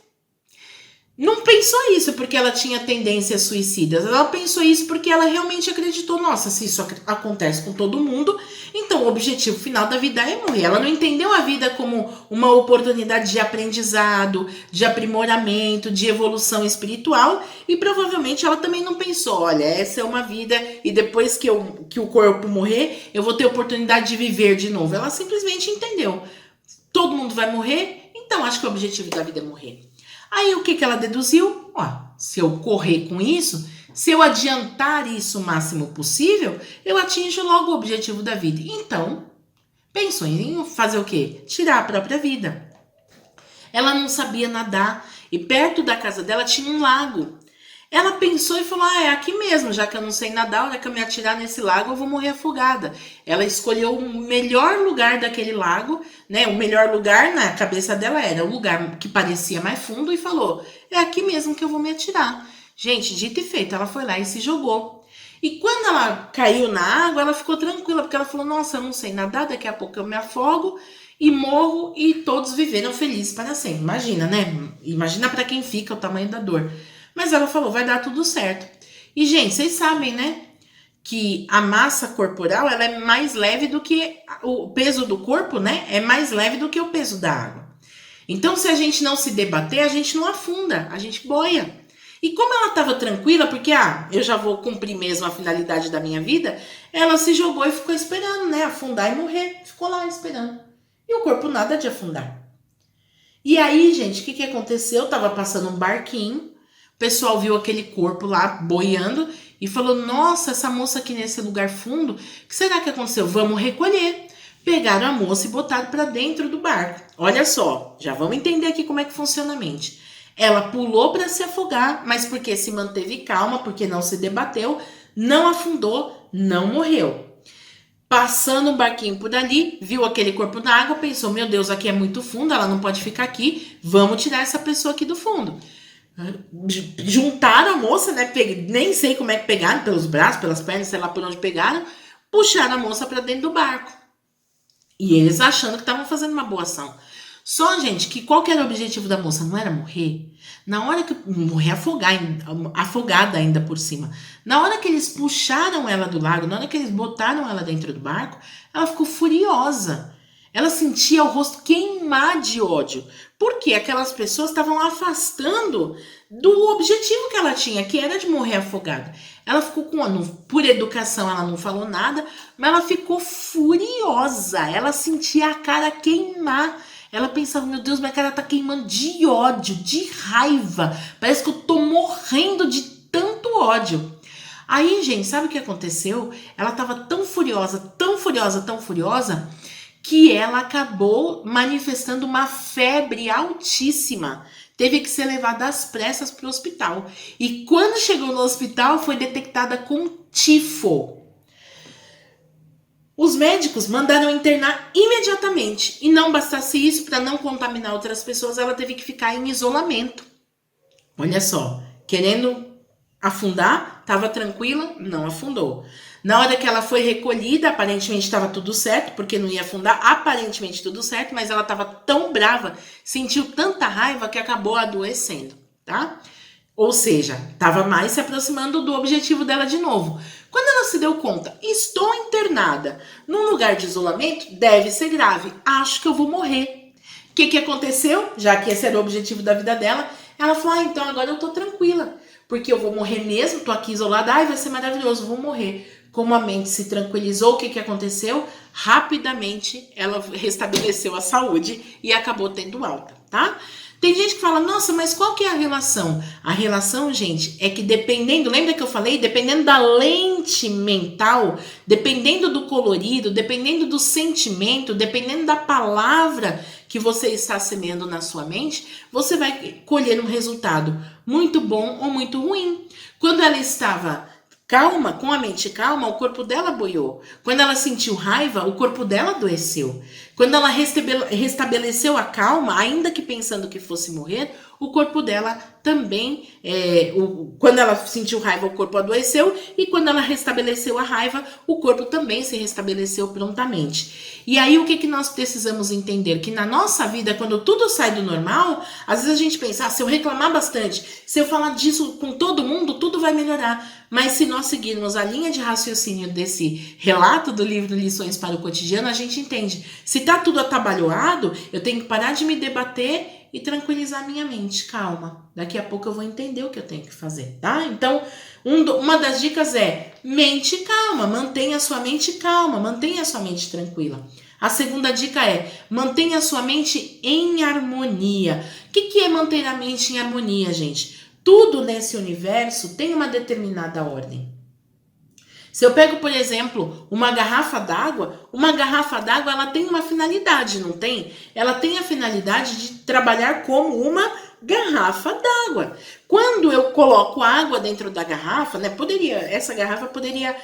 Não pensou isso porque ela tinha tendências suicidas. Ela pensou isso porque ela realmente acreditou. Nossa, se isso acontece com todo mundo, então o objetivo final da vida é morrer. Ela não entendeu a vida como uma oportunidade de aprendizado, de aprimoramento, de evolução espiritual. E provavelmente ela também não pensou, olha, essa é uma vida e depois que o corpo morrer, eu vou ter oportunidade de viver de novo. Ela simplesmente entendeu. Todo mundo vai morrer, então acho que o objetivo da vida é morrer. Aí o que ela deduziu? Ó, se eu correr com isso, se eu adiantar isso o máximo possível, eu atinjo logo o objetivo da vida. Então, pensou em fazer o quê? Tirar a própria vida. Ela não sabia nadar e perto da casa dela tinha um lago. Ela pensou e falou, é aqui mesmo, já que eu não sei nadar, a hora que eu me atirar nesse lago eu vou morrer afogada. Ela escolheu o melhor lugar daquele lago, né? O melhor lugar na cabeça dela era o lugar que parecia mais fundo e falou, é aqui mesmo que eu vou me atirar. Gente, dito e feito, ela foi lá e se jogou. E quando ela caiu na água, ela ficou tranquila, porque ela falou, nossa, eu não sei nadar, daqui a pouco eu me afogo e morro e todos viveram felizes para sempre. Imagina, né? Imagina para quem fica o tamanho da dor. Mas ela falou, vai dar tudo certo. E, gente, vocês sabem, né? Que a massa corporal, ela é mais leve do que... O peso do corpo, né? É mais leve do que o peso da água. Então, se a gente não se debater, a gente não afunda, a gente boia. E como ela estava tranquila, porque, eu já vou cumprir mesmo a finalidade da minha vida, ela se jogou e ficou esperando, né? Afundar e morrer. Ficou lá esperando. E o corpo nada de afundar. E aí, gente, o que aconteceu? Tava passando um barquinho. O pessoal viu aquele corpo lá boiando e falou, nossa, essa moça aqui nesse lugar fundo, o que será que aconteceu? Vamos recolher. Pegaram a moça e botaram para dentro do barco. Olha só, já vamos entender aqui como é que funciona a mente. Ela pulou para se afogar, mas porque se manteve calma, porque não se debateu, não afundou, não morreu. Passando um barquinho por ali, viu aquele corpo na água, pensou, meu Deus, aqui é muito fundo, ela não pode ficar aqui, vamos tirar essa pessoa aqui do fundo. Juntaram a moça, né? Nem sei como é que pegaram, pelos braços, pelas pernas, sei lá por onde pegaram, puxaram a moça para dentro do barco. E eles achando que estavam fazendo uma boa ação. Só, gente, que qual que era o objetivo da moça? Não era morrer? Na hora que... Morrer afogada ainda por cima. Na hora que eles puxaram ela do lago, na hora que eles botaram ela dentro do barco, ela ficou furiosa. Ela sentia o rosto queimar de ódio. Porque aquelas pessoas estavam afastando do objetivo que ela tinha, que era de morrer afogada. Ela ficou por educação, ela não falou nada, mas ela ficou furiosa. Ela sentia a cara queimar. Ela pensava, meu Deus, minha cara tá queimando de ódio, de raiva. Parece que eu tô morrendo de tanto ódio. Aí, gente, sabe o que aconteceu? Ela tava tão furiosa, tão furiosa, tão furiosa, que ela acabou manifestando uma febre altíssima. Teve que ser levada às pressas para o hospital. E quando chegou no hospital, foi detectada com tifo. Os médicos mandaram internar imediatamente. E não bastasse isso, para não contaminar outras pessoas, ela teve que ficar em isolamento. Olha só, querendo afundar, estava tranquila, não afundou. Na hora que ela foi recolhida, aparentemente estava tudo certo, porque não ia afundar, aparentemente tudo certo, mas ela estava tão brava, sentiu tanta raiva que acabou adoecendo, tá? Ou seja, estava mais se aproximando do objetivo dela de novo. Quando ela se deu conta, estou internada num lugar de isolamento, deve ser grave, acho que eu vou morrer. O que aconteceu? Já que esse era o objetivo da vida dela, ela falou, então agora eu tô tranquila, porque eu vou morrer mesmo, tô aqui isolada, vai ser maravilhoso, vou morrer. Como a mente se tranquilizou, o que aconteceu? Rapidamente ela restabeleceu a saúde e acabou tendo alta, tá? Tem gente que fala, nossa, mas qual que é a relação? A relação, gente, é que dependendo, lembra que eu falei? Dependendo da lente mental, dependendo do colorido, dependendo do sentimento, dependendo da palavra que você está semeando na sua mente, você vai colher um resultado muito bom ou muito ruim. Quando ela estava calma, com a mente calma, o corpo dela boiou. Quando ela sentiu raiva, o corpo dela adoeceu. Quando ela restabeleceu a calma, ainda que pensando que fosse morrer, o corpo dela também, quando ela sentiu raiva, o corpo adoeceu, e quando ela restabeleceu a raiva, o corpo também se restabeleceu prontamente. E aí o que nós precisamos entender? Que na nossa vida, quando tudo sai do normal, às vezes a gente pensa, se eu reclamar bastante, se eu falar disso com todo mundo, tudo vai melhorar. Mas se nós seguirmos a linha de raciocínio desse relato do livro Lições para o Cotidiano, a gente entende. Se tá tudo atabalhoado, eu tenho que parar de me debater e tranquilizar minha mente. Calma, daqui a pouco eu vou entender o que eu tenho que fazer, tá? Então, uma das dicas é mente calma, mantenha sua mente calma, mantenha sua mente tranquila. A segunda dica é mantenha sua mente em harmonia. O que é manter a mente em harmonia, gente? Tudo nesse universo tem uma determinada ordem. Se eu pego, por exemplo, uma garrafa d'água ela tem uma finalidade, não tem? Ela tem a finalidade de trabalhar como uma garrafa d'água. Quando eu coloco água dentro da garrafa, né, essa garrafa poderia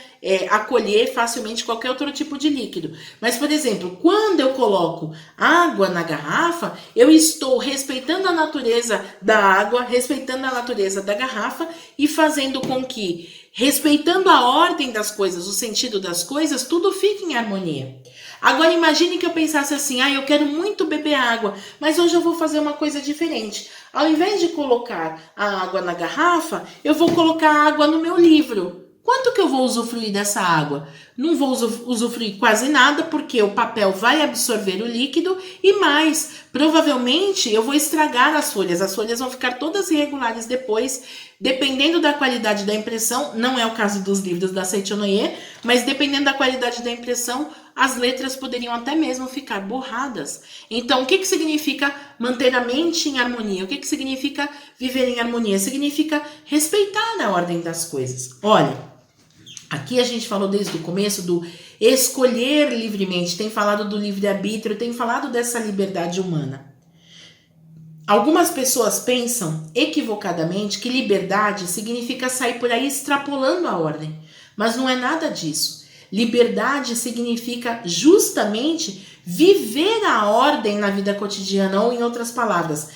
acolher facilmente qualquer outro tipo de líquido. Mas, por exemplo, quando eu coloco água na garrafa, eu estou respeitando a natureza da água, respeitando a natureza da garrafa e fazendo com que, respeitando a ordem das coisas, o sentido das coisas, tudo fique em harmonia. Agora imagine que eu pensasse assim, eu quero muito beber água, mas hoje eu vou fazer uma coisa diferente. Ao invés de colocar a água na garrafa, eu vou colocar a água no meu livro. Quanto que eu vou usufruir dessa água? Não vou usufruir quase nada, porque o papel vai absorver o líquido e mais, provavelmente eu vou estragar as folhas vão ficar todas irregulares depois, dependendo da qualidade da impressão, não é o caso dos livros da Seichonoye, mas dependendo da qualidade da impressão, as letras poderiam até mesmo ficar borradas. Então, o que significa manter a mente em harmonia? O que significa viver em harmonia? Significa respeitar a ordem das coisas. Olha, aqui a gente falou desde o começo do escolher livremente, tem falado do livre-arbítrio, tem falado dessa liberdade humana. Algumas pessoas pensam equivocadamente que liberdade significa sair por aí extrapolando a ordem, mas não é nada disso. Liberdade significa justamente viver a ordem na vida cotidiana, ou em outras palavras,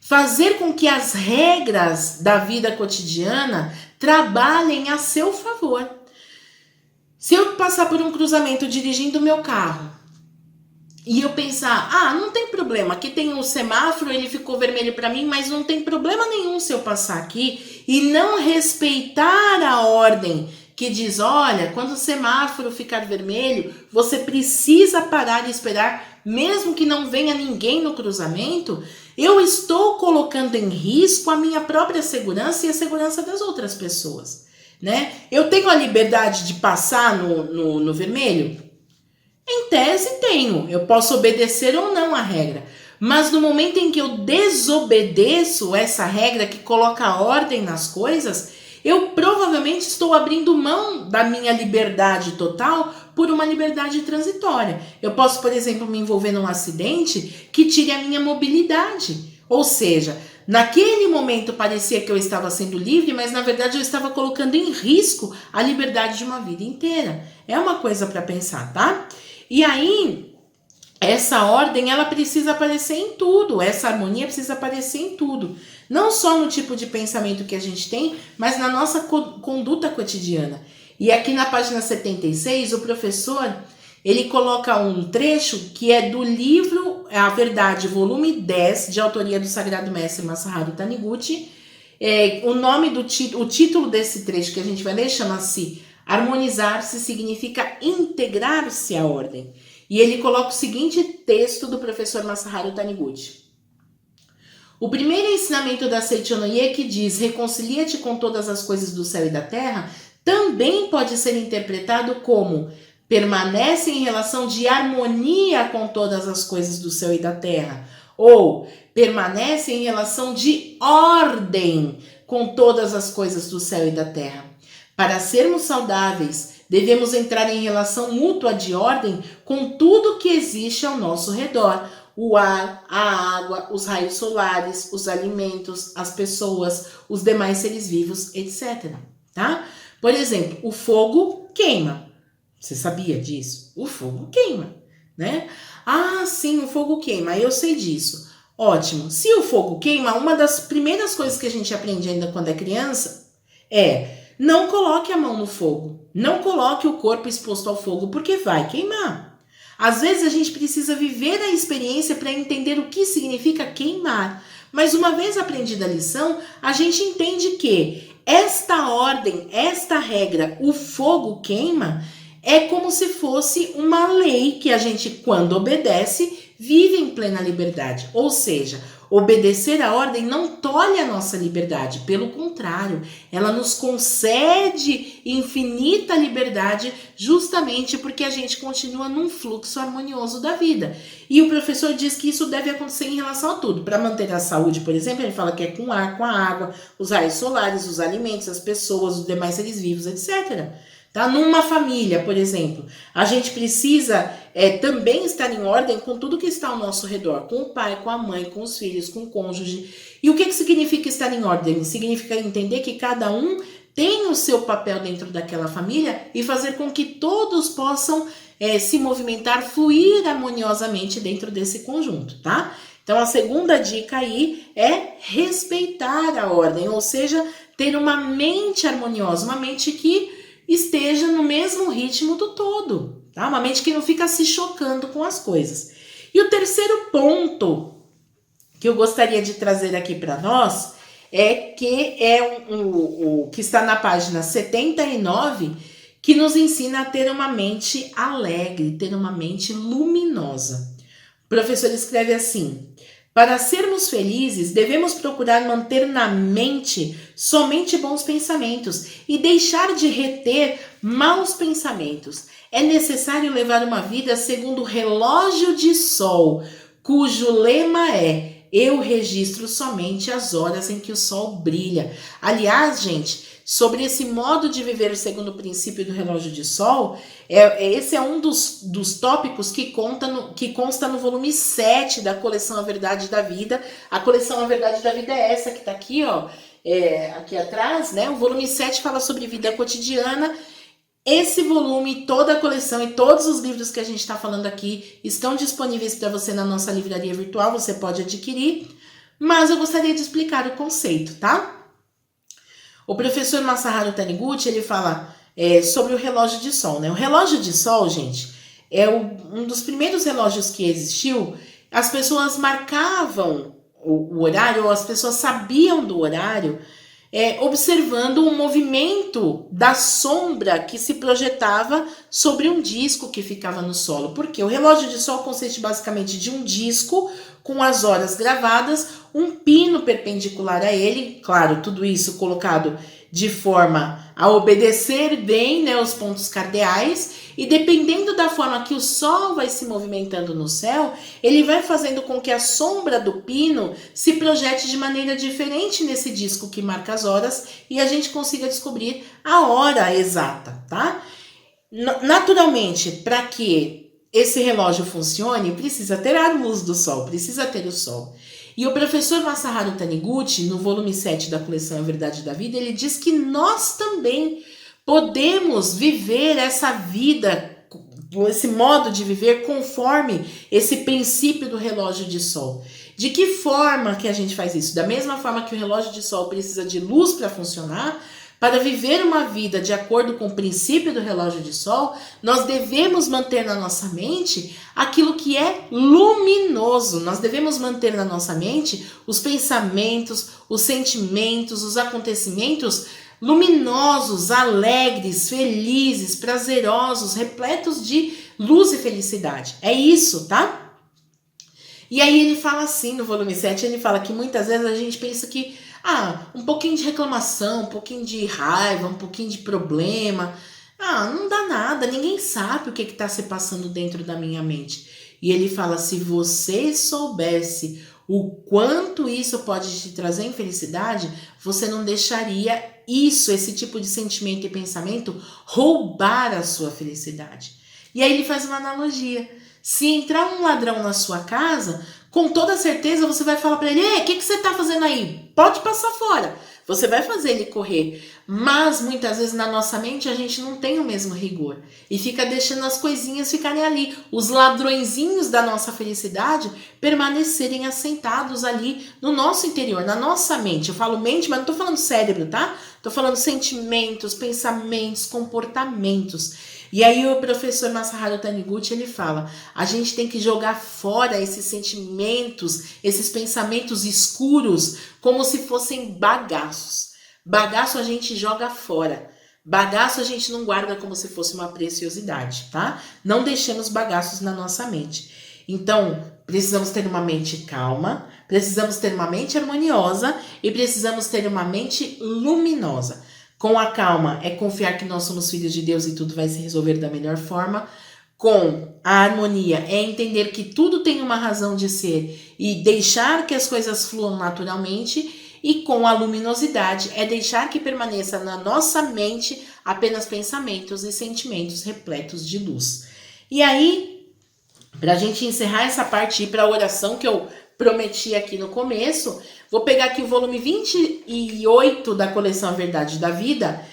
fazer com que as regras da vida cotidiana trabalhem a seu favor. Se eu passar por um cruzamento dirigindo o meu carro e eu pensar, não tem problema, aqui tem um semáforo, ele ficou vermelho para mim, mas não tem problema nenhum se eu passar aqui, e não respeitar a ordem que diz, olha, quando o semáforo ficar vermelho, você precisa parar e esperar, mesmo que não venha ninguém no cruzamento, eu estou colocando em risco a minha própria segurança e a segurança das outras pessoas, né? Eu tenho a liberdade de passar no vermelho? Em tese tenho, eu posso obedecer ou não a regra, mas no momento em que eu desobedeço essa regra que coloca ordem nas coisas, eu provavelmente estou abrindo mão da minha liberdade total por uma liberdade transitória. Eu posso, por exemplo, me envolver num acidente que tire a minha mobilidade. Ou seja, naquele momento parecia que eu estava sendo livre, mas na verdade eu estava colocando em risco a liberdade de uma vida inteira. É uma coisa para pensar, tá? E aí, essa ordem, ela precisa aparecer em tudo, essa harmonia precisa aparecer em tudo. Não só no tipo de pensamento que a gente tem, mas na nossa conduta cotidiana. E aqui na página 76, o professor, ele coloca um trecho que é do livro A Verdade, volume 10, de autoria do Sagrado Mestre Masaharu Taniguchi. O título desse trecho que a gente vai ler chama-se Harmonizar-se significa integrar-se à ordem. E ele coloca o seguinte texto do professor Masaharu Taniguchi. O primeiro ensinamento da Seichonoye, que diz reconcilia-te com todas as coisas do céu e da terra, também pode ser interpretado como permanece em relação de harmonia com todas as coisas do céu e da terra, ou permanece em relação de ordem com todas as coisas do céu e da terra. Para sermos saudáveis, devemos entrar em relação mútua de ordem com tudo que existe ao nosso redor. O ar, a água, os raios solares, os alimentos, as pessoas, os demais seres vivos, etc. tá? Por exemplo, o fogo queima. Você sabia disso? O fogo queima, né? Ah, sim, o fogo queima, eu sei disso. Ótimo. Se o fogo queima, uma das primeiras coisas que a gente aprende ainda quando é criança é: não coloque a mão no fogo. Não coloque o corpo exposto ao fogo, porque vai queimar. Às vezes a gente precisa viver a experiência para entender o que significa queimar. Mas uma vez aprendida a lição, a gente entende que esta ordem, esta regra, o fogo queima, é como se fosse uma lei que a gente, quando obedece, vive em plena liberdade. Ou seja, obedecer a ordem não tolhe a nossa liberdade, pelo contrário, ela nos concede infinita liberdade, justamente porque a gente continua num fluxo harmonioso da vida. E o professor diz que isso deve acontecer em relação a tudo. Para manter a saúde, por exemplo, ele fala que é com ar, com a água, os raios solares, os alimentos, as pessoas, os demais seres vivos, etc. Tá? Numa família, por exemplo, a gente precisa também estar em ordem com tudo que está ao nosso redor, com o pai, com a mãe, com os filhos, com o cônjuge. E o que significa estar em ordem? Significa entender que cada um tem o seu papel dentro daquela família e fazer com que todos possam se movimentar, fluir harmoniosamente dentro desse conjunto, tá? Então a segunda dica aí é respeitar a ordem, ou seja, ter uma mente harmoniosa, uma mente que esteja no mesmo ritmo do todo, tá? Uma mente que não fica se chocando com as coisas. E o terceiro ponto que eu gostaria de trazer aqui para nós é que o que está na página 79, que nos ensina a ter uma mente alegre, ter uma mente luminosa. O professor escreve assim: para sermos felizes, devemos procurar manter na mente somente bons pensamentos e deixar de reter maus pensamentos. É necessário levar uma vida segundo o relógio de sol, cujo lema é: eu registro somente as horas em que o sol brilha. Aliás, gente, sobre esse modo de viver segundo o princípio do relógio de sol, esse é um dos tópicos que consta no volume 7 da coleção A Verdade da Vida. A coleção A Verdade da Vida é essa que está aqui, ó, aqui atrás, né? O volume 7 fala sobre vida cotidiana. Esse volume, toda a coleção e todos os livros que a gente está falando aqui estão disponíveis para você na nossa livraria virtual, você pode adquirir, mas eu gostaria de explicar o conceito, tá? O professor Masaharu Taniguchi, ele fala sobre o relógio de sol, né? O relógio de sol, gente, é um dos primeiros relógios que existiu. As pessoas marcavam o horário, ou as pessoas sabiam do horário, observando o movimento da sombra que se projetava sobre um disco que ficava no solo. Porque o relógio de sol consiste basicamente de um disco com as horas gravadas, um pino perpendicular a ele, claro, tudo isso colocado de forma a obedecer bem, né, os pontos cardeais, e dependendo da forma que o sol vai se movimentando no céu, ele vai fazendo com que a sombra do pino se projete de maneira diferente nesse disco que marca as horas e a gente consiga descobrir a hora exata, tá? Naturalmente, para que esse relógio funcione, precisa ter a luz do sol, precisa ter o sol. E o professor Masaharu Taniguchi, no volume 7 da coleção A Verdade da Vida, ele diz que nós também podemos viver essa vida, esse modo de viver conforme esse princípio do relógio de sol. De que forma que a gente faz isso? Da mesma forma que o relógio de sol precisa de luz para funcionar, para viver uma vida de acordo com o princípio do relógio de sol, nós devemos manter na nossa mente aquilo que é luminoso. Nós devemos manter na nossa mente os pensamentos, os sentimentos, os acontecimentos luminosos, alegres, felizes, prazerosos, repletos de luz e felicidade. É isso, tá? E aí ele fala assim, no volume 7, ele fala que muitas vezes a gente pensa que um pouquinho de reclamação, um pouquinho de raiva, um pouquinho de problema, não dá nada, ninguém sabe o que está se passando dentro da minha mente. E ele fala, se você soubesse o quanto isso pode te trazer infelicidade, você não deixaria esse tipo de sentimento e pensamento roubar a sua felicidade. E aí ele faz uma analogia. Se entrar um ladrão na sua casa, com toda certeza você vai falar para ele, o que você está fazendo aí? Pode passar fora. Você vai fazer ele correr, mas muitas vezes na nossa mente a gente não tem o mesmo rigor e fica deixando as coisinhas ficarem ali, os ladrõezinhos da nossa felicidade permanecerem assentados ali no nosso interior, na nossa mente. Eu falo mente, mas não tô falando cérebro, tá? Tô falando sentimentos, pensamentos, comportamentos. E aí o professor Masaharu Taniguchi, ele fala, a gente tem que jogar fora esses sentimentos, esses pensamentos escuros, como se fossem bagaços. Bagaço a gente joga fora. Bagaço a gente não guarda como se fosse uma preciosidade, tá? Não deixemos bagaços na nossa mente. Então, precisamos ter uma mente calma, precisamos ter uma mente harmoniosa e precisamos ter uma mente luminosa. Com a calma é confiar que nós somos filhos de Deus e tudo vai se resolver da melhor forma. Com a harmonia é entender que tudo tem uma razão de ser e deixar que as coisas fluam naturalmente. E com a luminosidade é deixar que permaneça na nossa mente apenas pensamentos e sentimentos repletos de luz. E aí, para a gente encerrar essa parte e ir para a oração que eu prometi aqui no começo, vou pegar aqui o volume 28 da coleção A Verdade da Vida.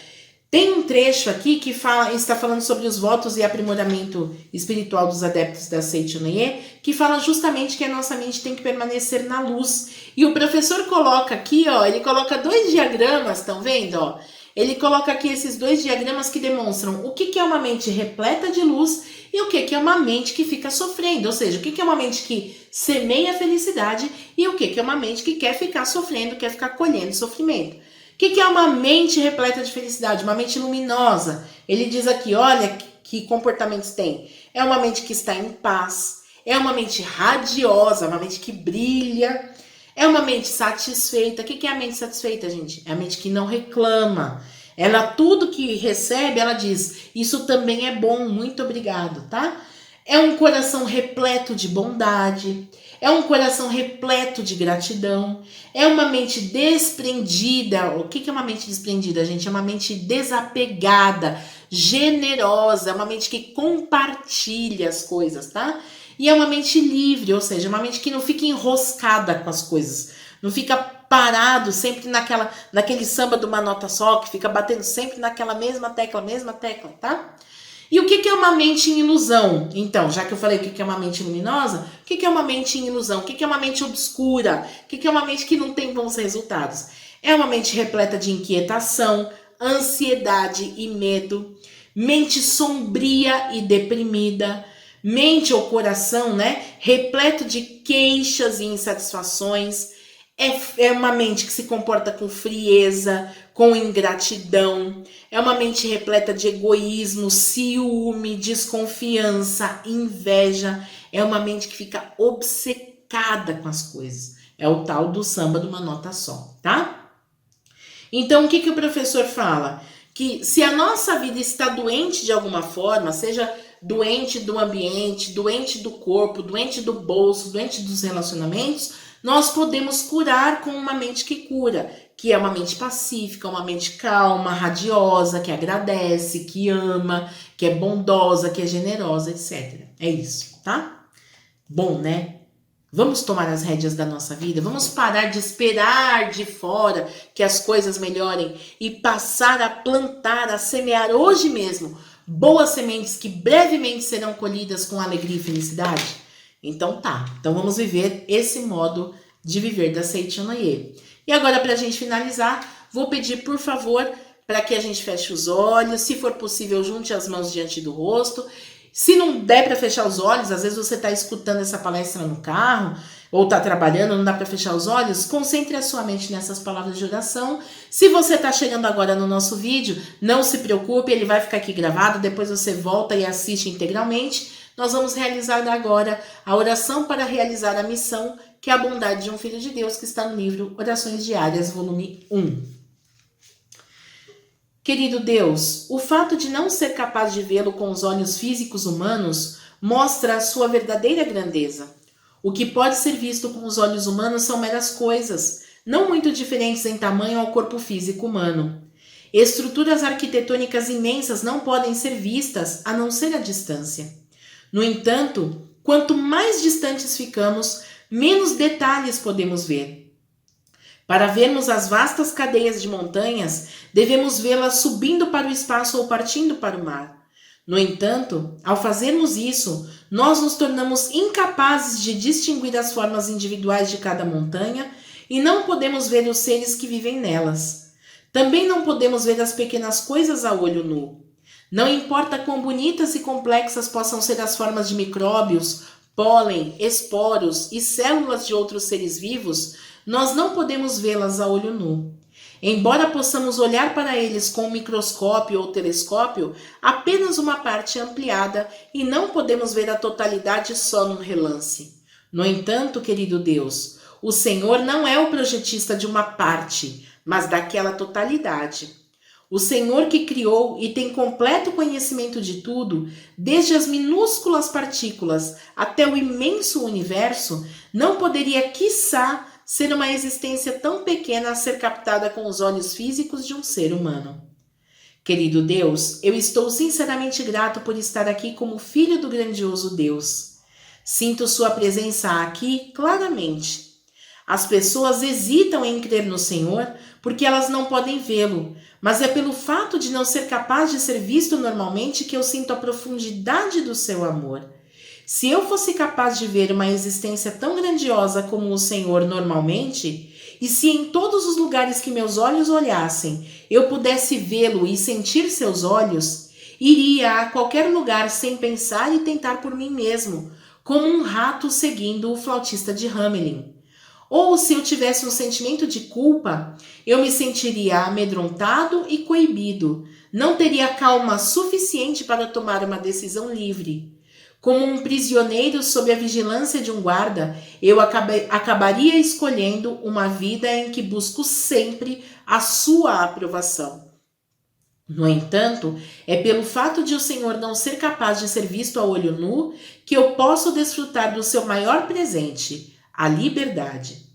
Tem um trecho aqui que está falando sobre os votos e aprimoramento espiritual dos adeptos da Seichonoye, que fala justamente que a nossa mente tem que permanecer na luz. E o professor coloca aqui, ó, ele coloca 2 diagramas, estão vendo? Ó? Ele coloca aqui esses 2 diagramas que demonstram o que é uma mente repleta de luz e o que é uma mente que fica sofrendo. Ou seja, o que é uma mente que semeia a felicidade e o que é uma mente que quer ficar sofrendo, quer ficar colhendo sofrimento. O que é uma mente repleta de felicidade? Uma mente luminosa. Ele diz aqui, olha que comportamentos tem. É uma mente que está em paz. É uma mente radiosa, uma mente que brilha. É uma mente satisfeita. O que é a mente satisfeita, gente? É a mente que não reclama. Ela, tudo que recebe, ela diz, isso também é bom, muito obrigado, tá? É um coração repleto de bondade, é um coração repleto de gratidão, é uma mente desprendida. O que é uma mente desprendida, gente? É uma mente desapegada, generosa, é uma mente que compartilha as coisas, tá? E é uma mente livre, ou seja, uma mente que não fica enroscada com as coisas, não fica parado sempre naquele samba de uma nota só, que fica batendo sempre naquela mesma tecla, tá? E o que é uma mente em ilusão? Então, já que eu falei o que é uma mente luminosa, o que é uma mente em ilusão? O que é uma mente obscura? O que é uma mente que não tem bons resultados? É uma mente repleta de inquietação, ansiedade e medo, mente sombria e deprimida, mente ou coração, né, repleto de queixas e insatisfações. É uma mente que se comporta com frieza, com ingratidão. É uma mente repleta de egoísmo, ciúme, desconfiança, inveja. É uma mente que fica obcecada com as coisas. É o tal do samba de uma nota só, tá? Então, o que o professor fala? Que se a nossa vida está doente de alguma forma, seja doente do ambiente, doente do corpo, doente do bolso, doente dos relacionamentos, nós podemos curar com uma mente que cura, que é uma mente pacífica, uma mente calma, radiosa, que agradece, que ama, que é bondosa, que é generosa, etc. É isso, tá? Bom, né? Vamos tomar as rédeas da nossa vida, vamos parar de esperar de fora que as coisas melhorem e passar a plantar, a semear hoje mesmo boas sementes que brevemente serão colhidas com alegria e felicidade? Então tá, então vamos viver esse modo de viver da Seichonoye. E agora, para a gente finalizar, vou pedir, por favor, para que a gente feche os olhos, se for possível, junte as mãos diante do rosto. Se não der para fechar os olhos, às vezes você está escutando essa palestra no carro, ou está trabalhando, não dá para fechar os olhos, concentre a sua mente nessas palavras de oração. Se você está chegando agora no nosso vídeo, não se preocupe, ele vai ficar aqui gravado, depois você volta e assiste integralmente. Nós vamos realizar agora a oração para realizar a missão, que é a bondade de um Filho de Deus, que está no livro Orações Diárias, volume 1. Querido Deus, o fato de não ser capaz de vê-lo com os olhos físicos humanos mostra a sua verdadeira grandeza. O que pode ser visto com os olhos humanos são meras coisas, não muito diferentes em tamanho ao corpo físico humano. Estruturas arquitetônicas imensas não podem ser vistas a não ser à distância. No entanto, quanto mais distantes ficamos, menos detalhes podemos ver. Para vermos as vastas cadeias de montanhas, devemos vê-las subindo para o espaço ou partindo para o mar. No entanto, ao fazermos isso, nós nos tornamos incapazes de distinguir as formas individuais de cada montanha e não podemos ver os seres que vivem nelas. Também não podemos ver as pequenas coisas a olho nu. Não importa quão bonitas e complexas possam ser as formas de micróbios, pólen, esporos e células de outros seres vivos, nós não podemos vê-las a olho nu. Embora possamos olhar para eles com um microscópio ou telescópio, apenas uma parte ampliada e não podemos ver a totalidade só num relance. No entanto, querido Deus, o Senhor não é o projetista de uma parte, mas daquela totalidade. O Senhor que criou e tem completo conhecimento de tudo, desde as minúsculas partículas até o imenso universo, não poderia, quiçá, ser uma existência tão pequena a ser captada com os olhos físicos de um ser humano. Querido Deus, eu estou sinceramente grato por estar aqui como filho do grandioso Deus. Sinto sua presença aqui claramente. As pessoas hesitam em crer no Senhor porque elas não podem vê-lo, mas é pelo fato de não ser capaz de ser visto normalmente que eu sinto a profundidade do seu amor. Se eu fosse capaz de ver uma existência tão grandiosa como o Senhor normalmente, e se em todos os lugares que meus olhos olhassem eu pudesse vê-lo e sentir seus olhos, iria a qualquer lugar sem pensar e tentar por mim mesmo, como um rato seguindo o flautista de Hamelin. Ou se eu tivesse um sentimento de culpa, eu me sentiria amedrontado e coibido, não teria calma suficiente para tomar uma decisão livre. Como um prisioneiro sob a vigilância de um guarda, eu acabaria escolhendo uma vida em que busco sempre a sua aprovação. No entanto, é pelo fato de o Senhor não ser capaz de ser visto a olho nu que eu posso desfrutar do seu maior presente, a liberdade.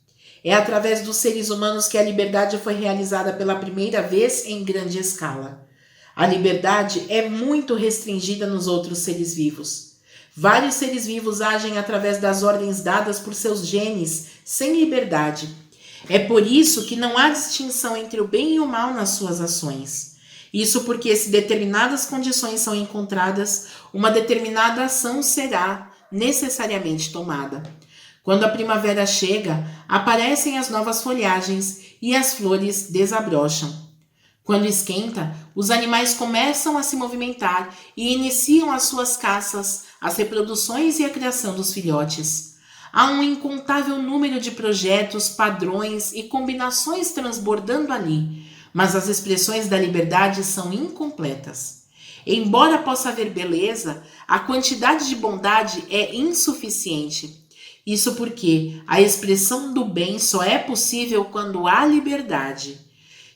É através dos seres humanos que a liberdade foi realizada pela primeira vez em grande escala. A liberdade é muito restringida nos outros seres vivos. Vários seres vivos agem através das ordens dadas por seus genes, sem liberdade. É por isso que não há distinção entre o bem e o mal nas suas ações. Isso porque, se determinadas condições são encontradas, uma determinada ação será necessariamente tomada. Quando a primavera chega, aparecem as novas folhagens e as flores desabrocham. Quando esquenta, os animais começam a se movimentar e iniciam as suas caças, as reproduções e a criação dos filhotes. Há um incontável número de projetos, padrões e combinações transbordando ali, mas as expressões da liberdade são incompletas. Embora possa haver beleza, a quantidade de bondade é insuficiente. Isso porque a expressão do bem só é possível quando há liberdade.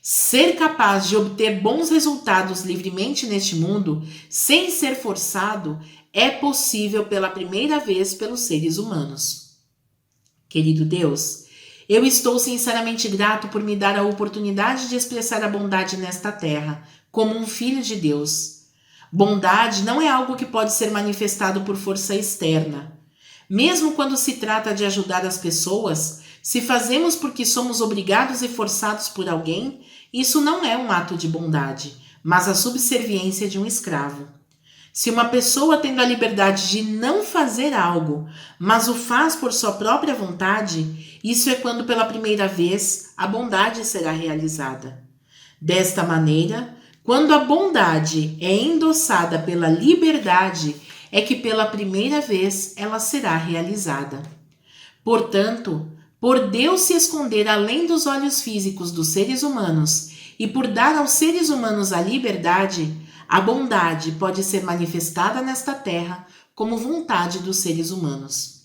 Ser capaz de obter bons resultados livremente neste mundo, sem ser forçado, é possível pela primeira vez pelos seres humanos. Querido Deus, eu estou sinceramente grato por me dar a oportunidade de expressar a bondade nesta terra, como um filho de Deus. Bondade não é algo que pode ser manifestado por força externa. Mesmo quando se trata de ajudar as pessoas, se fazemos porque somos obrigados e forçados por alguém, isso não é um ato de bondade, mas a subserviência de um escravo. Se uma pessoa tendo a liberdade de não fazer algo, mas o faz por sua própria vontade, isso é quando pela primeira vez a bondade será realizada. Desta maneira, quando a bondade é endossada pela liberdade, é que pela primeira vez ela será realizada. Portanto, por Deus se esconder além dos olhos físicos dos seres humanos e por dar aos seres humanos a liberdade, a bondade pode ser manifestada nesta terra como vontade dos seres humanos.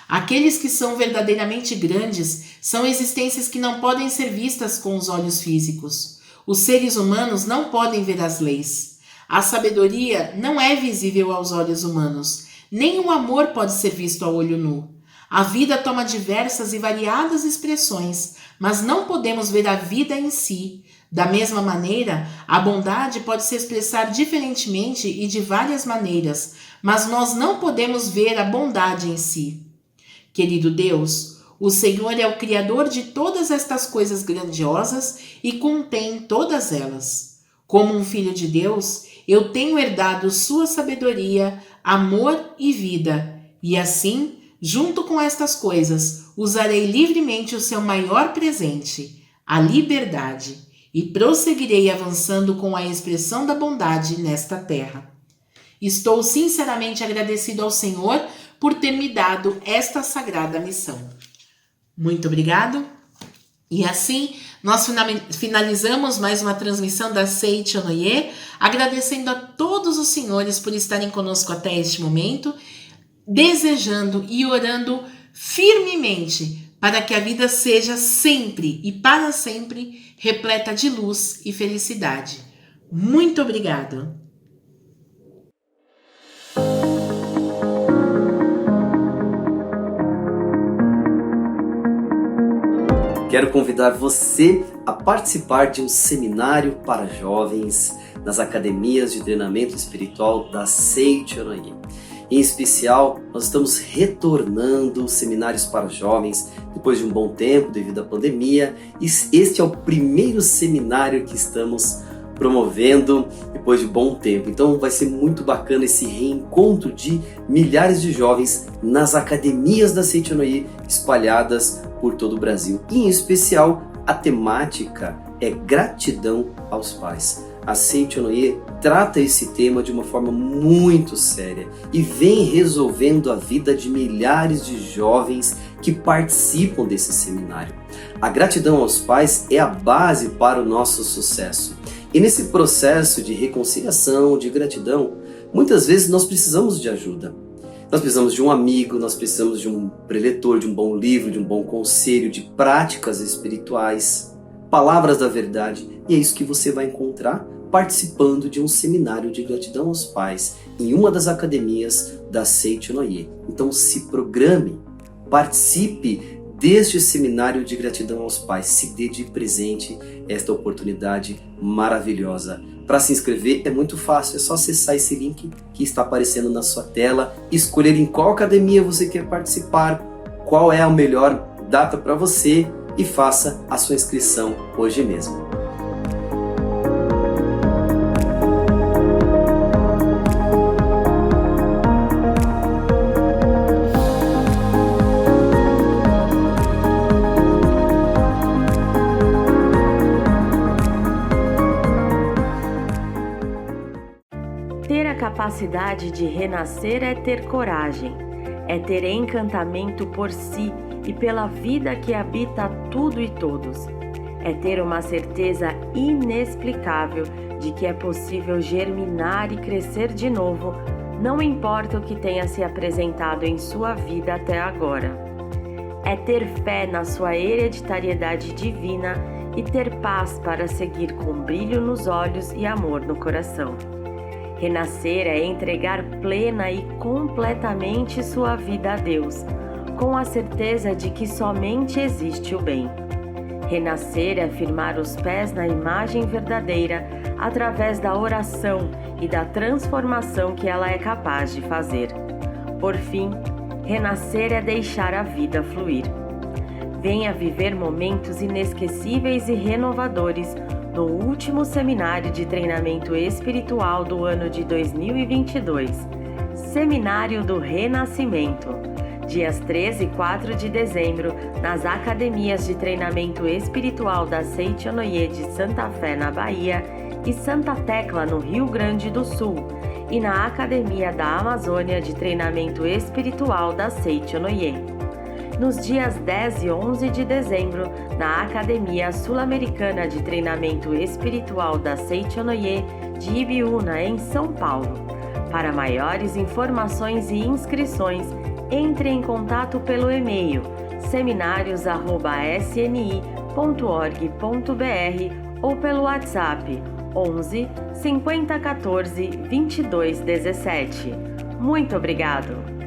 Aqueles que são verdadeiramente grandes são existências que não podem ser vistas com os olhos físicos. Os seres humanos não podem ver as leis. A sabedoria não é visível aos olhos humanos, nem o amor pode ser visto a olho nu. A vida toma diversas e variadas expressões, mas não podemos ver a vida em si. Da mesma maneira, a bondade pode se expressar diferentemente e de várias maneiras, mas nós não podemos ver a bondade em si. Querido Deus, O Senhor é o Criador de todas estas coisas grandiosas e contém todas elas. Como um filho de Deus, eu tenho herdado sua sabedoria, amor e vida, e assim, junto com estas coisas, usarei livremente o seu maior presente, a liberdade, e prosseguirei avançando com a expressão da bondade nesta terra. Estou sinceramente agradecido ao Senhor por ter me dado esta sagrada missão. Muito obrigado. E assim, nós finalizamos mais uma transmissão da Seichonoye, agradecendo a todos os senhores por estarem conosco até este momento, desejando e orando firmemente para que a vida seja sempre e para sempre repleta de luz e felicidade. Muito obrigado. Quero convidar você a participar de um seminário para jovens nas academias de treinamento espiritual da Seichonoye. Em especial, nós estamos retornando seminários para jovens depois de um bom tempo devido à pandemia. Este é o primeiro seminário que estamos promovendo depois de bom tempo. Então vai ser muito bacana esse reencontro de milhares de jovens nas academias da Seichonoye espalhadas por todo o Brasil. E em especial, a temática é gratidão aos pais. A Seichonoye trata esse tema de uma forma muito séria e vem resolvendo a vida de milhares de jovens que participam desse seminário. A gratidão aos pais é a base para o nosso sucesso. E nesse processo de reconciliação, de gratidão, muitas vezes nós precisamos de ajuda. Nós precisamos de um amigo, nós precisamos de um preletor, de um bom livro, de um bom conselho, de práticas espirituais, palavras da verdade. E é isso que você vai encontrar participando de um seminário de gratidão aos pais em uma das academias da Seichonoye. Então se programe, participe deste seminário de gratidão aos pais, se dê de presente esta oportunidade maravilhosa. Para se inscrever é muito fácil, é só acessar esse link que está aparecendo na sua tela, escolher em qual academia você quer participar, qual é a melhor data para você e faça a sua inscrição hoje mesmo. Ter a capacidade de renascer é ter coragem, é ter encantamento por si e pela vida que habita tudo e todos. É ter uma certeza inexplicável de que é possível germinar e crescer de novo, não importa o que tenha se apresentado em sua vida até agora. É ter fé na sua hereditariedade divina e ter paz para seguir com brilho nos olhos e amor no coração. Renascer é entregar plena e completamente sua vida a Deus, com a certeza de que somente existe o bem. Renascer é firmar os pés na imagem verdadeira através da oração e da transformação que ela é capaz de fazer. Por fim, renascer é deixar a vida fluir. Venha viver momentos inesquecíveis e renovadores no último seminário de treinamento espiritual do ano de 2022, Seminário do Renascimento, dias 13 e 4 de dezembro, nas academias de treinamento espiritual da Seichonoye de Santa Fé, na Bahia, e Santa Tecla, no Rio Grande do Sul, e na Academia da Amazônia de Treinamento Espiritual da Seichonoye. Nos dias 10 e 11 de dezembro, na Academia Sul-Americana de Treinamento Espiritual da Seichonoye de Ibiúna, em São Paulo. Para maiores informações e inscrições, entre em contato pelo e-mail seminarios@sni.org.br ou pelo WhatsApp 11 50 14 22 17. Muito obrigado!